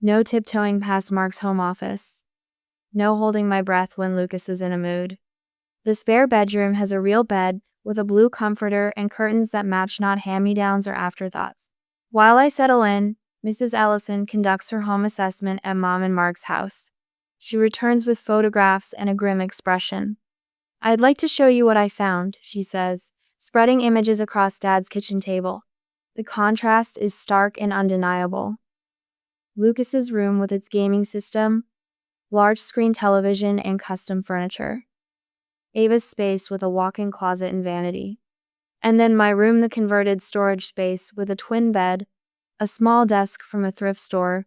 [SPEAKER 2] No tiptoeing past Mark's home office. No holding my breath when Lucas is in a mood. The spare bedroom has a real bed, with a blue comforter and curtains that match not hand-me-downs or afterthoughts. While I settle in, Mrs. Ellison conducts her home assessment at Mom and Mark's house. She returns with photographs and a grim expression. I'd like to show you what I found, she says, spreading images across Dad's kitchen table. The contrast is stark and undeniable. Lucas's room with its gaming system, large screen television, and custom furniture. Ava's space with a walk-in closet and vanity. And then my room, the converted storage space with a twin bed, a small desk from a thrift store,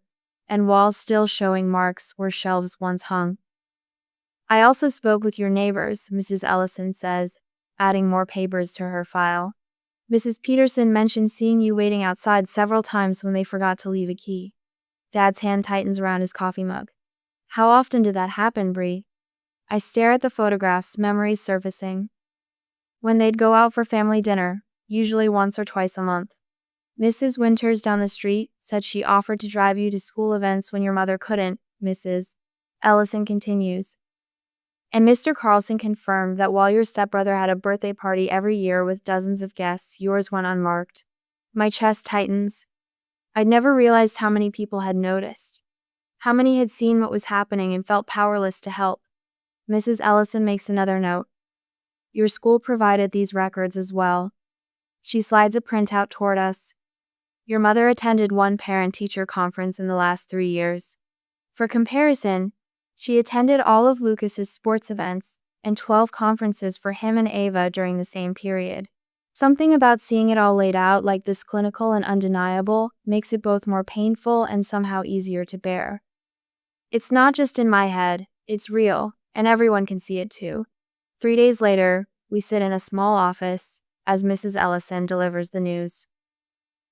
[SPEAKER 2] and walls still showing marks where shelves once hung. I also spoke with your neighbors, Mrs. Ellison says, adding more papers to her file. Mrs. Peterson mentioned seeing you waiting outside several times when they forgot to leave a key. Dad's hand tightens around his coffee mug. How often did that happen, Bree? I stare at the photographs, memories surfacing. When they'd go out for family dinner, usually once or twice a month. Mrs. Winters down the street said she offered to drive you to school events when your mother couldn't, Mrs. Ellison continues. And Mr. Carlson confirmed that while your stepbrother had a birthday party every year with dozens of guests, yours went unmarked. My chest tightens. I'd never realized how many people had noticed. How many had seen what was happening and felt powerless to help. Mrs. Ellison makes another note. Your school provided these records as well. She slides a printout toward us. Your mother attended one parent-teacher conference in the last 3 years. For comparison, she attended all of Lucas's sports events and 12 conferences for him and Ava during the same period. Something about seeing it all laid out like this, clinical and undeniable, makes it both more painful and somehow easier to bear. It's not just in my head, it's real, and everyone can see it too. 3 days later, we sit in a small office as Mrs. Ellison delivers the news.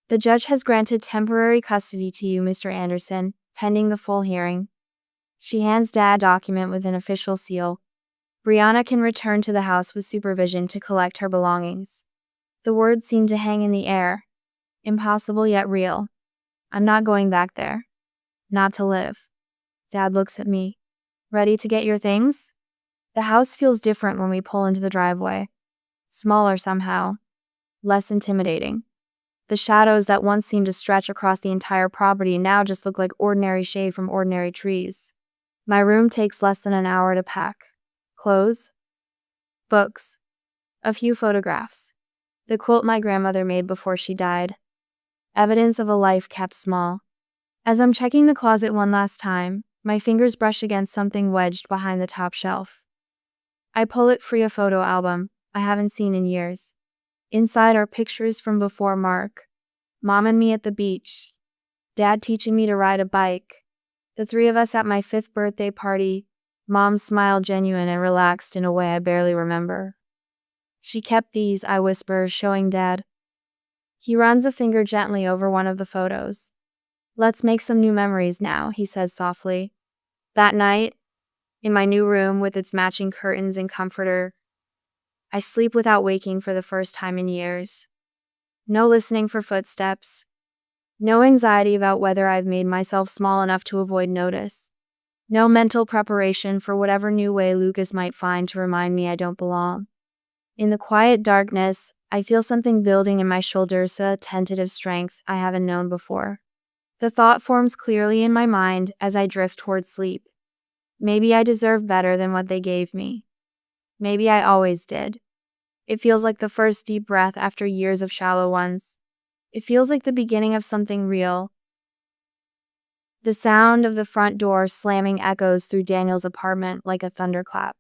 [SPEAKER 2] The judge has granted temporary custody to you, Mr. Anderson, pending the full hearing. She hands Dad a document with an official seal. Brianna can return to the house with supervision to collect her belongings. The words seem to hang in the air. Impossible yet real. I'm not going back there. Not to live. Dad looks at me. Ready to get your things? The house feels different when we pull into the driveway. Smaller somehow. Less intimidating. The shadows that once seemed to stretch across the entire property now just look like ordinary shade from ordinary trees. My room takes less than an hour to pack. Clothes? Books. A few photographs. The quilt my grandmother made before she died. Evidence of a life kept small. As I'm checking the closet one last time, my fingers brush against something wedged behind the top shelf. I pull it free, a photo album I haven't seen in years. Inside are pictures from before Mark. Mom and me at the beach. Dad teaching me to ride a bike. The 3 of us at my 5th birthday party. Mom's smile genuine and relaxed in a way I barely remember. She kept these, I whisper, showing Dad. He runs a finger gently over one of the photos. Let's make some new memories now, he says softly. That night, In my new room with its matching curtains and comforter, I sleep without waking for the first time in years. No listening for footsteps. No anxiety about whether I've made myself small enough to avoid notice. No mental preparation for whatever new way Lucas might find to remind me I don't belong. In the quiet darkness, I feel something building in my shoulders, a tentative strength I haven't known before. The thought forms clearly in my mind as I drift toward sleep. Maybe I deserve better than what they gave me. Maybe I always did. It feels like the first deep breath after years of shallow ones. It feels like the beginning of something real. The sound of the front door slamming echoes through Daniel's apartment like a thunderclap.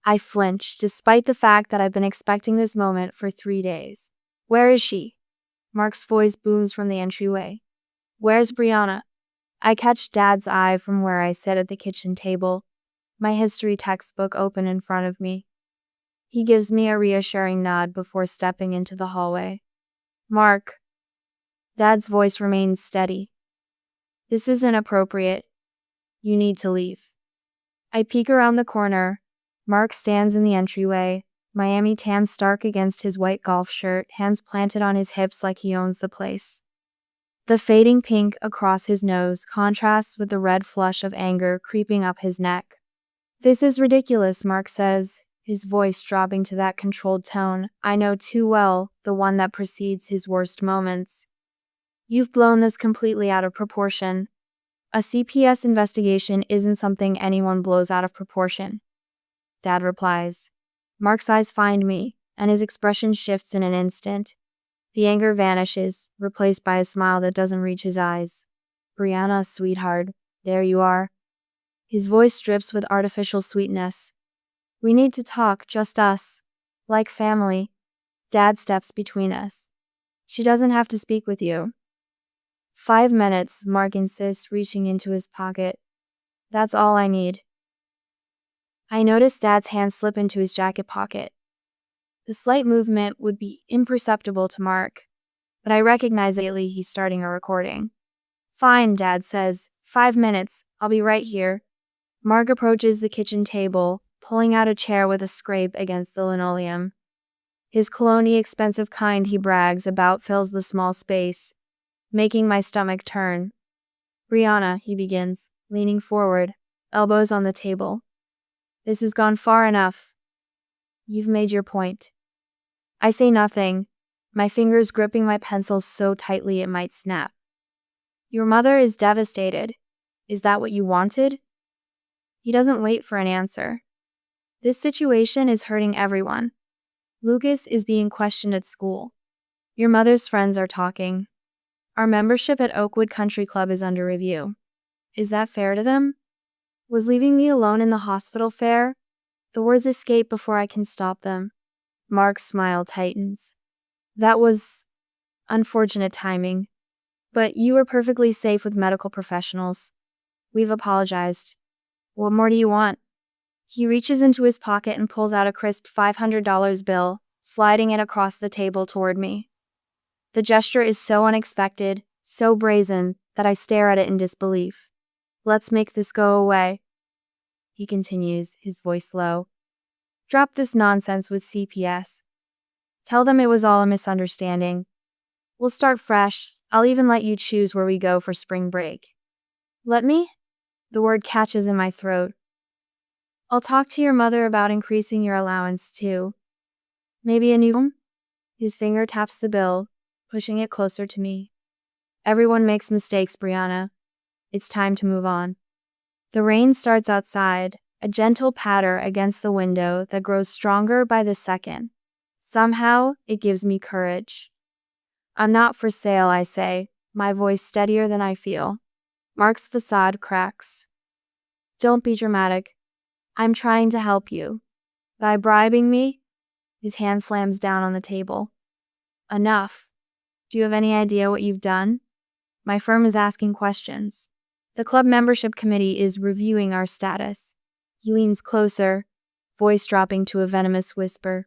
[SPEAKER 2] I flinch, despite the fact that I've been expecting this moment for 3 days. Where is she? Mark's voice booms from the entryway. Where's Brianna? I catch Dad's eye from where I sit at the kitchen table, my history textbook open in front of me. He gives me a reassuring nod before stepping into the hallway. Mark. Dad's voice remains steady. This isn't appropriate. You need to leave. I peek around the corner. Mark stands in the entryway, Miami tan stark against his white golf shirt, hands planted on his hips like he owns the place. The fading pink across his nose contrasts with the red flush of anger creeping up his neck. This is ridiculous, Mark says, his voice dropping to that controlled tone I know too well, the one that precedes his worst moments. You've blown this completely out of proportion. A CPS investigation isn't something anyone blows out of proportion. Dad replies. Mark's eyes find me, and his expression shifts in an instant. The anger vanishes, replaced by a smile that doesn't reach his eyes. Brianna, sweetheart, there you are. His voice drips with artificial sweetness. We need to talk, just us. Like family. Dad steps between us. She doesn't have to speak with you. 5 minutes, Mark insists, reaching into his pocket. That's all I need. I notice Dad's hand slip into his jacket pocket. The slight movement would be imperceptible to Mark, but I recognize immediately he's starting a recording. Fine, Dad says. 5 minutes. I'll be right here. Mark approaches the kitchen table, pulling out a chair with a scrape against the linoleum. His cologne, expensive kind he brags about, fills the small space, making my stomach turn. Brianna, he begins, leaning forward, elbows on the table. This has gone far enough. You've made your point. I say nothing, my fingers gripping my pencil so tightly it might snap. Your mother is devastated. Is that what you wanted? He doesn't wait for an answer. This situation is hurting everyone. Lucas is being questioned at school. Your mother's friends are talking. Our membership at Oakwood Country Club is under review. Is that fair to them? Was leaving me alone in the hospital fair? The words escape before I can stop them. Mark's smile tightens. That was unfortunate timing. But you were perfectly safe with medical professionals. We've apologized. What more do you want? He reaches into his pocket and pulls out a crisp $500 bill, sliding it across the table toward me. The gesture is so unexpected, so brazen, that I stare at it in disbelief. Let's make this go away. He continues, his voice low. Drop this nonsense with CPS. Tell them it was all a misunderstanding. We'll start fresh. I'll even let you choose where we go for spring break. Let me? The word catches in my throat. I'll talk to your mother about increasing your allowance too. Maybe a new home? His finger taps the bill, pushing it closer to me. Everyone makes mistakes, Brianna. It's time to move on. The rain starts outside, a gentle patter against the window that grows stronger by the second. Somehow, it gives me courage. I'm not for sale, I say, my voice steadier than I feel. Mark's facade cracks. Don't be dramatic. I'm trying to help you. By bribing me? His hand slams down on the table. Enough. Do you have any idea what you've done? My firm is asking questions. The club membership committee is reviewing our status. He leans closer, voice dropping to a venomous whisper.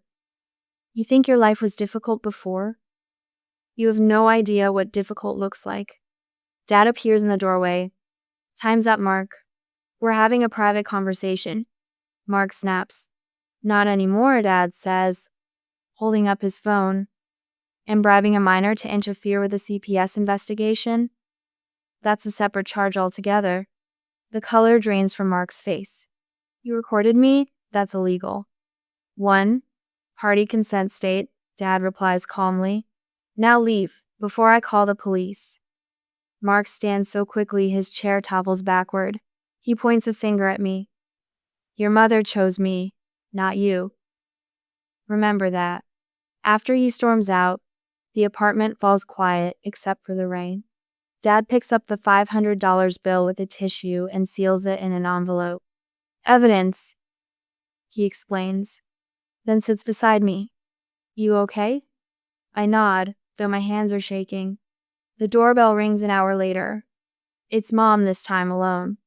[SPEAKER 2] You think your life was difficult before? You have no idea what difficult looks like. Dad appears in the doorway. Time's up, Mark. We're having a private conversation. Mark snaps. Not anymore, Dad says, holding up his phone. And bribing a minor to interfere with the CPS investigation? That's a separate charge altogether. The color drains from Mark's face. You recorded me? That's illegal. 1. Party consent state, Dad replies calmly. Now leave, before I call the police. Mark stands so quickly his chair topples backward. He points a finger at me. Your mother chose me, not you. Remember that. After he storms out, the apartment falls quiet except for the rain. Dad picks up the $500 bill with a tissue and seals it in an envelope. Evidence, he explains, then sits beside me. You okay? I nod, though my hands are shaking. The doorbell rings an hour later. It's Mom this time alone.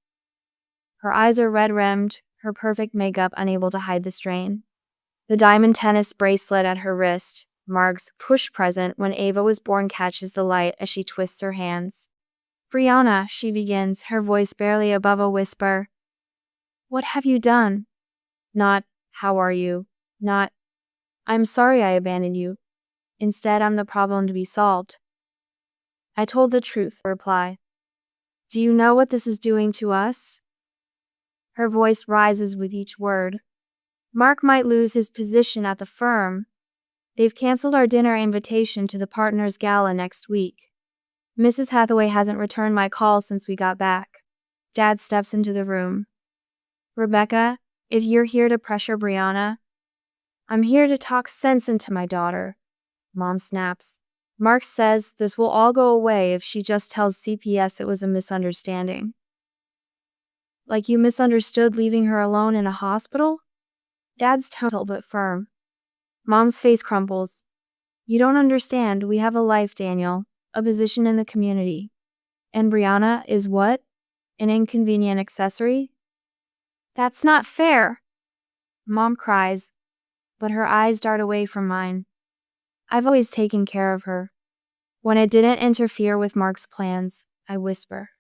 [SPEAKER 2] Her eyes are red-rimmed, her perfect makeup unable to hide the strain. The diamond tennis bracelet at her wrist, Mark's push present when Ava was born, catches the light as she twists her hands. Brianna, she begins, her voice barely above a whisper. What have you done? Not, how are you? Not, I'm sorry I abandoned you. Instead, I'm the problem to be solved. I told the truth, reply. Do you know what this is doing to us? Her voice rises with each word. Mark might lose his position at the firm. They've canceled our dinner invitation to the partners' gala next week. Mrs. Hathaway hasn't returned my call since we got back. Dad steps into the room. Rebecca, if you're here to pressure Brianna, I'm here to talk sense into my daughter. Mom snaps. Mark says this will all go away if she just tells CPS it was a misunderstanding. Like you misunderstood leaving her alone in a hospital? Dad's tone is a little bit firm. Mom's face crumples. You don't understand. We have a life, Daniel. A position in the community. And Brianna is what? An inconvenient accessory? That's not fair. Mom cries, but her eyes dart away from mine. I've always taken care of her. When it didn't interfere with Mark's plans, I whisper.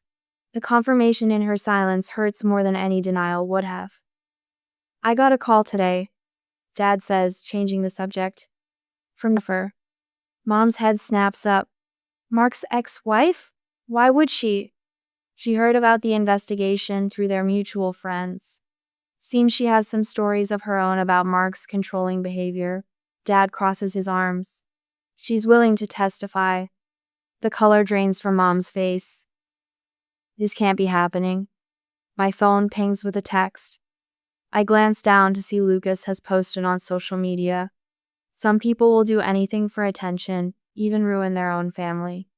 [SPEAKER 2] The confirmation in her silence hurts more than any denial would have. I got a call today, Dad says, changing the subject. From Jennifer. Mom's head snaps up. Mark's ex-wife? Why would she? She heard about the investigation through their mutual friends. Seems she has some stories of her own about Mark's controlling behavior. Dad crosses his arms. She's willing to testify. The color drains from Mom's face. This can't be happening. My phone pings with a text. I glance down to see Lucas has posted on social media. Some people will do anything for attention, even ruin their own family.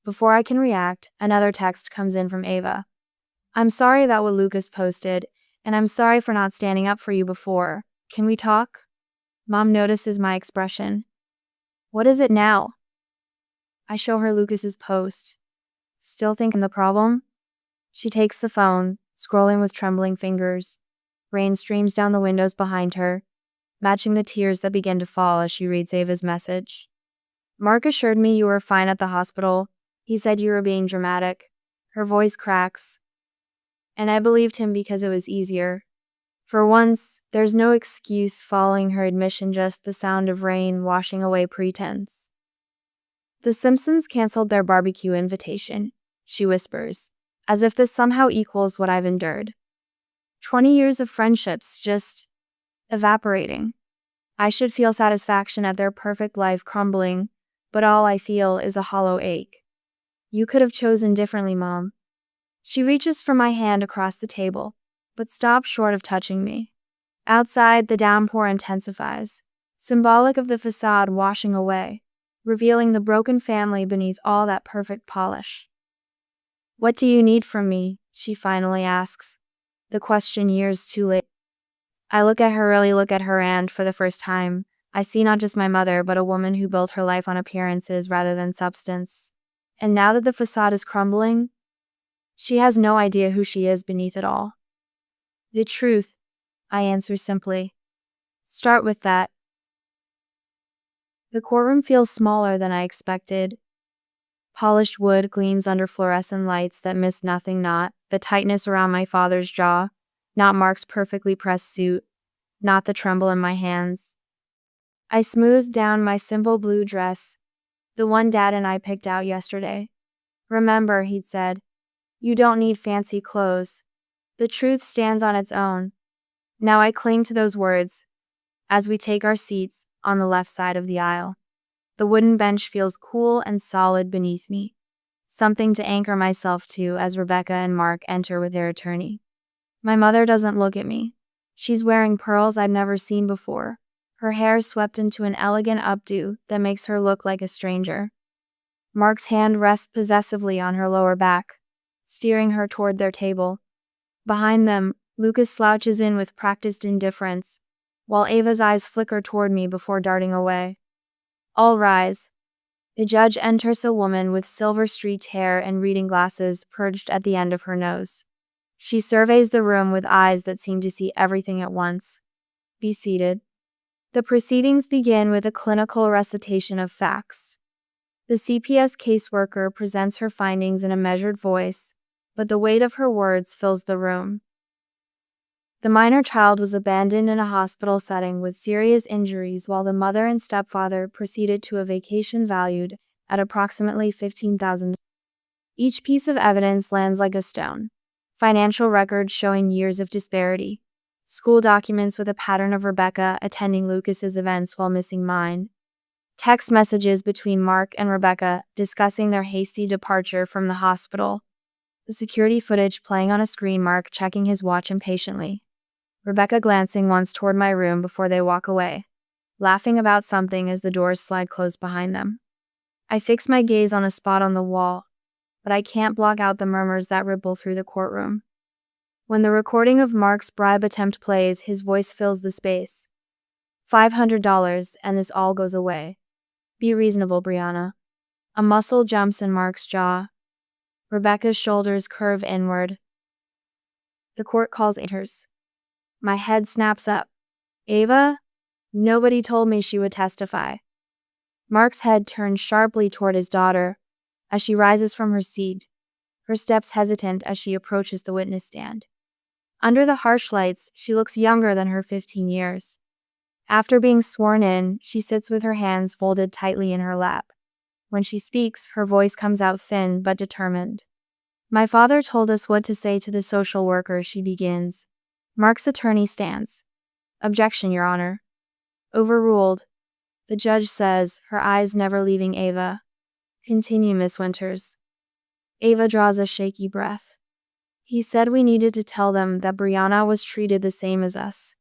[SPEAKER 2] Before I can react, another text comes in from Ava. I'm sorry about what Lucas posted, and I'm sorry for not standing up for you before. Can we talk? Mom notices my expression. What is it now? I show her Lucas's post. Still thinking the problem? She takes the phone, scrolling with trembling fingers. Rain streams down the windows behind her, matching the tears that begin to fall as she reads Ava's message. Mark assured me you were fine at the hospital. He said you were being dramatic. Her voice cracks. And I believed him because it was easier. For once, there's no excuse following her admission, just the sound of rain washing away pretense. The Simpsons canceled their barbecue invitation, she whispers, as if this somehow equals what I've endured. 20 years of friendships just evaporating. I should feel satisfaction at their perfect life crumbling, but all I feel is a hollow ache. You could have chosen differently, Mom. She reaches for my hand across the table, but stops short of touching me. Outside, the downpour intensifies, symbolic of the facade washing away, revealing the broken family beneath all that perfect polish. What do you need from me? She finally asks, the question years too late. I look at her, and for the first time, I see not just my mother, but a woman who built her life on appearances rather than substance. And now that the facade is crumbling, she has no idea who she is beneath it all. The truth, I answer simply. Start with that. The courtroom feels smaller than I expected. Polished wood gleams under fluorescent lights that miss nothing, not the tightness around my father's jaw, not Mark's perfectly pressed suit, not the tremble in my hands. I smoothed down my simple blue dress, the one Dad and I picked out yesterday. Remember, he'd said, you don't need fancy clothes. The truth stands on its own. Now I cling to those words as we take our seats on the left side of the aisle. The wooden bench feels cool and solid beneath me, something to anchor myself to as Rebecca and Mark enter with their attorney. My mother doesn't look at me. She's wearing pearls I've never seen before, her hair swept into an elegant updo that makes her look like a stranger. Mark's hand rests possessively on her lower back, steering her toward their table. Behind them, Lucas slouches in with practiced indifference, while Ava's eyes flicker toward me before darting away. All rise. The judge enters, a woman with silver-streaked hair and reading glasses perched at the end of her nose. She surveys the room with eyes that seem to see everything at once. Be seated. The proceedings begin with a clinical recitation of facts. The CPS caseworker presents her findings in a measured voice, but the weight of her words fills the room. The minor child was abandoned in a hospital setting with serious injuries, while the mother and stepfather proceeded to a vacation valued at approximately $15,000. Each piece of evidence lands like a stone. Financial records showing years of disparity. School documents with a pattern of Rebecca attending Lucas's events while missing mine. Text messages between Mark and Rebecca discussing their hasty departure from the hospital. The security footage playing on a screen, Mark checking his watch impatiently. Rebecca glancing once toward my room before they walk away, laughing about something as the doors slide closed behind them. I fix my gaze on a spot on the wall, but I can't block out the murmurs that ripple through the courtroom. When the recording of Mark's bribe attempt plays, his voice fills the space. $500, and this all goes away. Be reasonable, Brianna. A muscle jumps in Mark's jaw. Rebecca's shoulders curve inward. The court calls enters. My head snaps up. Ava? Nobody told me she would testify. Mark's head turns sharply toward his daughter as she rises from her seat, her steps hesitant as she approaches the witness stand. Under the harsh lights, she looks younger than her 15 years. After being sworn in, she sits with her hands folded tightly in her lap. When she speaks, her voice comes out thin but determined. My father told us what to say to the social worker, she begins. Mark's attorney stands. Objection, Your Honor. Overruled. The judge says, her eyes never leaving Ava. Continue, Miss Winters. Ava draws a shaky breath. He said we needed to tell them that Brianna was treated the same as us,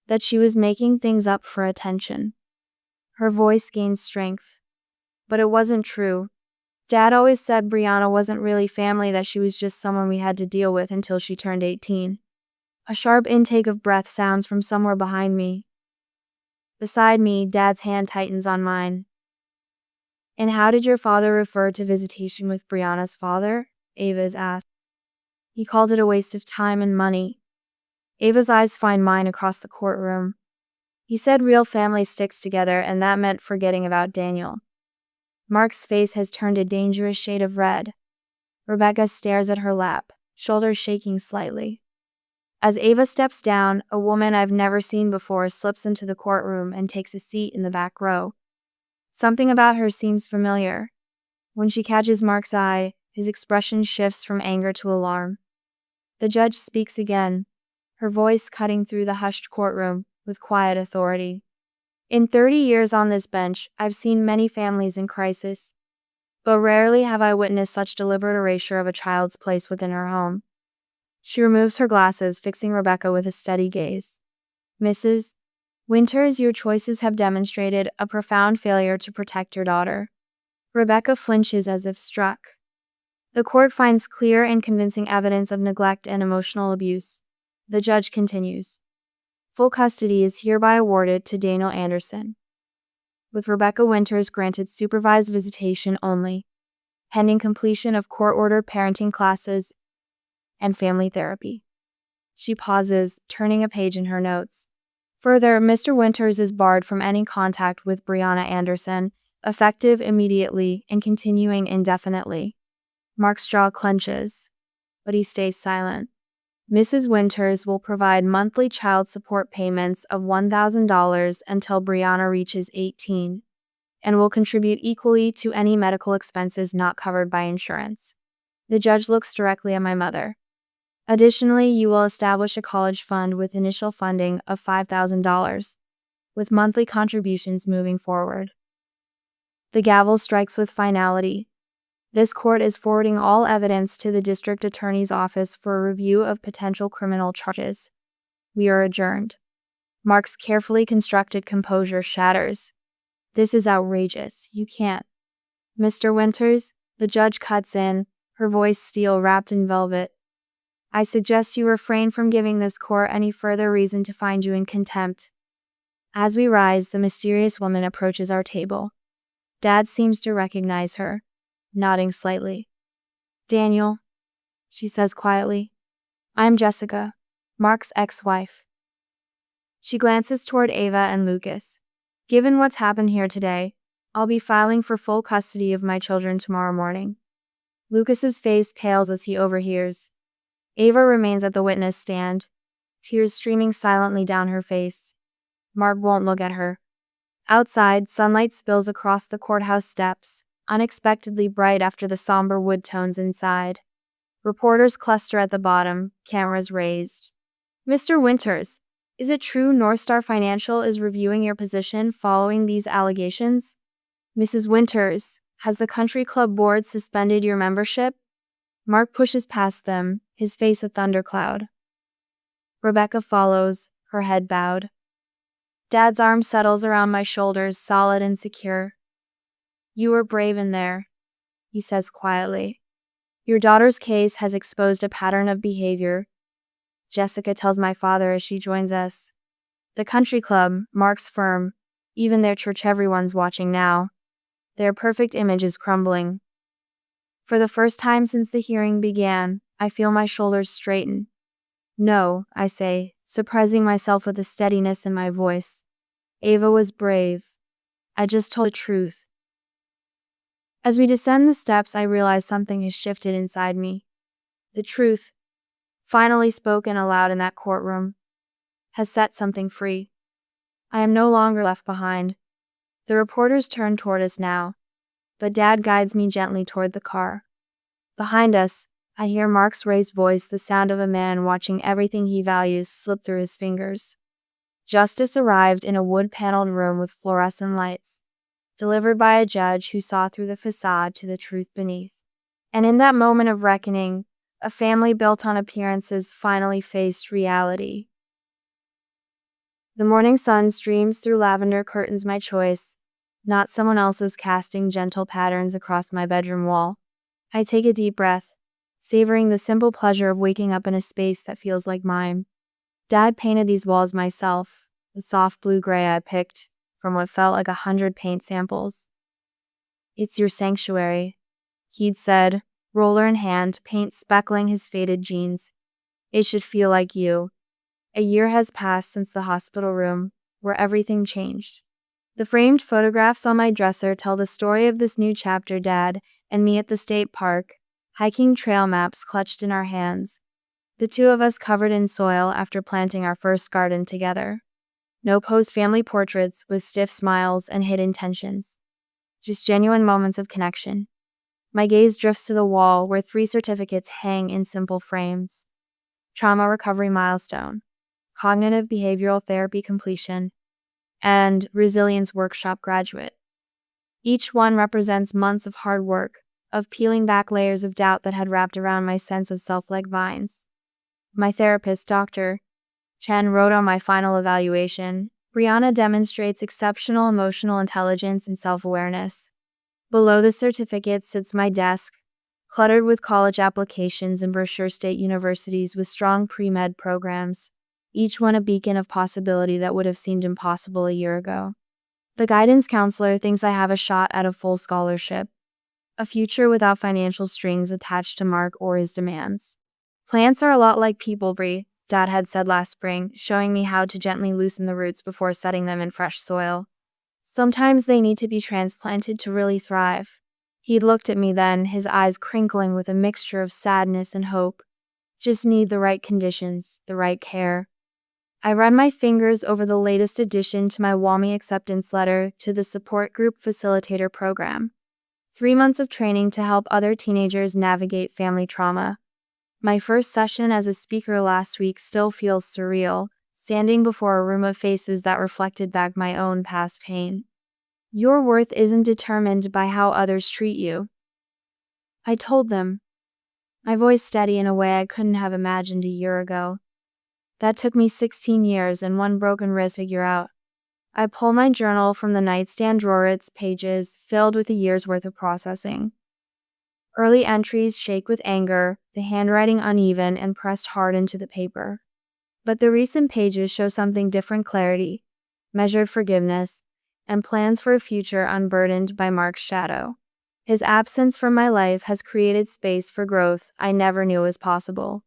[SPEAKER 2] that she was making things up for attention. Her voice gains strength. But it wasn't true. Dad always said Brianna wasn't really family, that she was just someone we had to deal with until she turned 18. A sharp intake of breath sounds from somewhere behind me. Beside me, Dad's hand tightens on mine. And how did your father refer to visitation with Brianna's father? Ava's asked. He called it a waste of time and money. Ava's eyes find mine across the courtroom. He said real family sticks together, and that meant forgetting about Daniel. Mark's face has turned a dangerous shade of red. Rebecca stares at her lap, shoulders shaking slightly. As Ava steps down, a woman I've never seen before slips into the courtroom and takes a seat in the back row. Something about her seems familiar. When she catches Mark's eye, his expression shifts from anger to alarm. The judge speaks again, her voice cutting through the hushed courtroom with quiet authority. In 30 years on this bench, I've seen many families in crisis, but rarely have I witnessed such deliberate erasure of a child's place within her home. She removes her glasses, fixing Rebecca with a steady gaze. Mrs. Winters, your choices have demonstrated a profound failure to protect your daughter. Rebecca flinches as if struck. The court finds clear and convincing evidence of neglect and emotional abuse. The judge continues. Full custody is hereby awarded to Daniel Anderson, with Rebecca Winters granted supervised visitation only, pending completion of court-ordered parenting classes and family therapy. She pauses, turning a page in her notes. Further, Mr. Winters is barred from any contact with Brianna Anderson effective immediately and continuing indefinitely. Mark's jaw clenches, but he stays silent. Mrs. Winters will provide monthly child support payments of $1,000 until Brianna reaches 18, and will contribute equally to any medical expenses not covered by insurance. The judge looks directly at my mother. Additionally, you will establish a college fund with initial funding of $5,000, with monthly contributions moving forward. The gavel strikes with finality. This court is forwarding all evidence to the district attorney's office for a review of potential criminal charges. We are adjourned. Mark's carefully constructed composure shatters. This is outrageous. You can't. Mr. Winters, the judge cuts in, her voice steel wrapped in velvet. I suggest you refrain from giving this court any further reason to find you in contempt. As we rise, the mysterious woman approaches our table. Dad seems to recognize her, nodding slightly. Daniel, she says quietly. I'm Jessica, Mark's ex-wife. She glances toward Ava and Lucas. Given what's happened here today, I'll be filing for full custody of my children tomorrow morning. Lucas's face pales as he overhears. Ava remains at the witness stand, tears streaming silently down her face. Mark won't look at her. Outside, sunlight spills across the courthouse steps, unexpectedly bright after the somber wood tones inside. Reporters cluster at the bottom, cameras raised. Mr. Winters, is it true North Star Financial is reviewing your position following these allegations? Mrs. Winters, has the country club board suspended your membership? Mark pushes past them, his face a thundercloud. Rebecca follows, her head bowed. Dad's arm settles around my shoulders, solid and secure. You were brave in there, he says quietly. Your daughter's case has exposed a pattern of behavior, Jessica tells my father as she joins us. The country club, Mark's firm, even their church, everyone's watching now. Their perfect image is crumbling. For the first time since the hearing began, I feel my shoulders straighten. No, I say, surprising myself with the steadiness in my voice. Ava was brave. I just told the truth. As we descend the steps, I realize something has shifted inside me. The truth, finally spoken aloud in that courtroom, has set something free. I am no longer left behind. The reporters turn toward us now, but Dad guides me gently toward the car. Behind us, I hear Mark's raised voice, the sound of a man watching everything he values slip through his fingers. Justice arrived in a wood-paneled room with fluorescent lights, delivered by a judge who saw through the facade to the truth beneath. And in that moment of reckoning, a family built on appearances finally faced reality. The morning sun streams through lavender curtains, my choice, not someone else's, casting gentle patterns across my bedroom wall. I take a deep breath, savoring the simple pleasure of waking up in a space that feels like mine. Dad painted these walls myself, the soft blue-gray I picked from what felt like 100 paint samples. It's your sanctuary, he'd said, roller in hand, paint speckling his faded jeans. It should feel like you. A year has passed since the hospital room, where everything changed. The framed photographs on my dresser tell the story of this new chapter, Dad and me at the state park, hiking trail maps clutched in our hands. The two of us covered in soil after planting our first garden together. No posed family portraits with stiff smiles and hidden tensions. Just genuine moments of connection. My gaze drifts to the wall where 3 certificates hang in simple frames. Trauma recovery milestone, cognitive behavioral therapy completion, and resilience workshop graduate. Each one represents months of hard work, of peeling back layers of doubt that had wrapped around my sense of self like vines. My therapist, Dr. Chen, wrote on my final evaluation, Brianna demonstrates exceptional emotional intelligence and self-awareness. Below the certificate sits my desk, cluttered with college applications and brochure state universities with strong pre-med programs, each one a beacon of possibility that would have seemed impossible a year ago. The guidance counselor thinks I have a shot at a full scholarship, a future without financial strings attached to Mark or his demands. Plants are a lot like people, Brie, Dad had said last spring, showing me how to gently loosen the roots before setting them in fresh soil. Sometimes they need to be transplanted to really thrive. He looked at me then, his eyes crinkling with a mixture of sadness and hope. Just need the right conditions, the right care. I ran my fingers over the latest addition to my WAMI acceptance letter to the Support Group Facilitator Program. 3 months of training to help other teenagers navigate family trauma. My first session as a speaker last week still feels surreal, standing before a room of faces that reflected back my own past pain. Your worth isn't determined by how others treat you, I told them, my voice steady in a way I couldn't have imagined a year ago. That took me 16 years and one broken wrist to figure out. I pull my journal from the nightstand drawer, its pages filled with a year's worth of processing. Early entries shake with anger, the handwriting uneven and pressed hard into the paper. But the recent pages show something different: clarity, measured forgiveness, and plans for a future unburdened by Mark's shadow. His absence from my life has created space for growth I never knew was possible.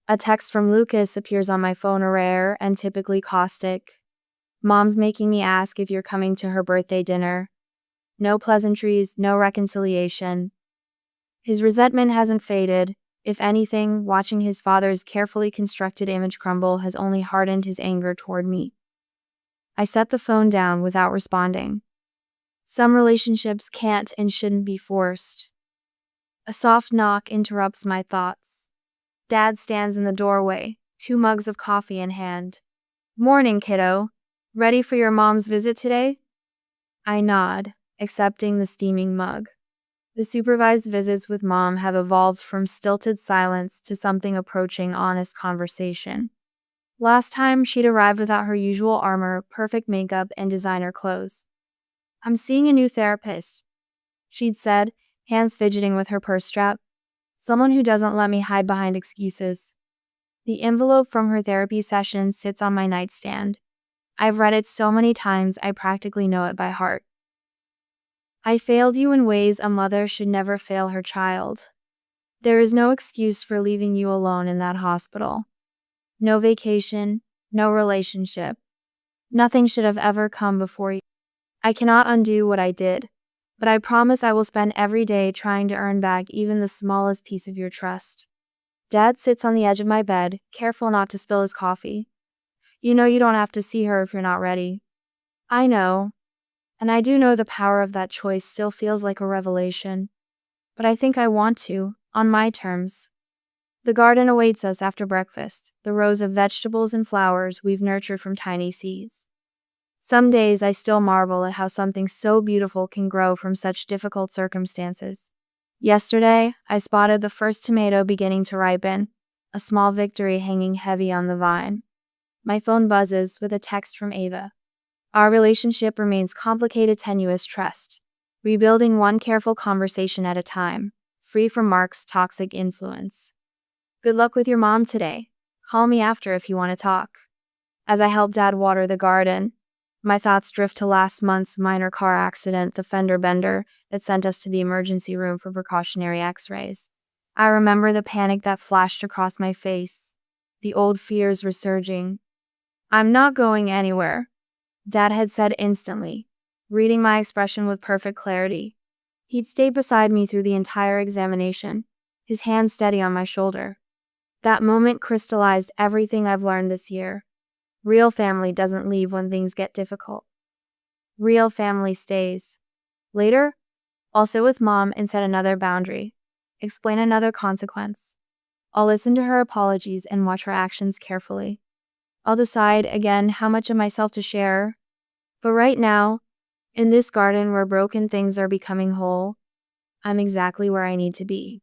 [SPEAKER 2] A text from Lucas appears on my phone, rare and typically caustic. Mom's making me ask if you're coming to her birthday dinner. No pleasantries, no reconciliation. His resentment hasn't faded. If anything, watching his father's carefully constructed image crumble has only hardened his anger toward me. I set the phone down without responding. Some relationships can't and shouldn't be forced. A soft knock interrupts my thoughts. Dad stands in the doorway, 2 mugs of coffee in hand. Morning, kiddo. Ready for your mom's visit today? I nod, accepting the steaming mug. The supervised visits with mom have evolved from stilted silence to something approaching honest conversation. Last time, she'd arrived without her usual armor, perfect makeup, and designer clothes. I'm seeing a new therapist, she'd said, hands fidgeting with her purse strap. Someone who doesn't let me hide behind excuses. The envelope from her therapy session sits on my nightstand. I've read it so many times I practically know it by heart. I failed you in ways a mother should never fail her child. There is no excuse for leaving you alone in that hospital. No vacation, no relationship. Nothing should have ever come before you. I cannot undo what I did, but I promise I will spend every day trying to earn back even the smallest piece of your trust. Dad sits on the edge of my bed, careful not to spill his coffee. You know you don't have to see her if you're not ready. I know. And I do know the power of that choice still feels like a revelation. But I think I want to, on my terms. The garden awaits us after breakfast, the rows of vegetables and flowers we've nurtured from tiny seeds. Some days I still marvel at how something so beautiful can grow from such difficult circumstances. Yesterday, I spotted the first tomato beginning to ripen, a small victory hanging heavy on the vine. My phone buzzes with a text from Ava. Our relationship remains complicated, tenuous trust, rebuilding one careful conversation at a time, free from Mark's toxic influence. Good luck with your mom today. Call me after if you want to talk. As I help Dad water the garden, my thoughts drift to last month's minor car accident, the fender bender that sent us to the emergency room for precautionary x-rays. I remember the panic that flashed across my face, the old fears resurging. I'm not going anywhere, Dad had said instantly, reading my expression with perfect clarity. He'd stayed beside me through the entire examination, his hand steady on my shoulder. That moment crystallized everything I've learned this year. Real family doesn't leave when things get difficult. Real family stays. Later, I'll sit with Mom and set another boundary, explain another consequence. I'll listen to her apologies and watch her actions carefully. I'll decide again how much of myself to share. But right now, in this garden where broken things are becoming whole, I'm exactly where I need to be.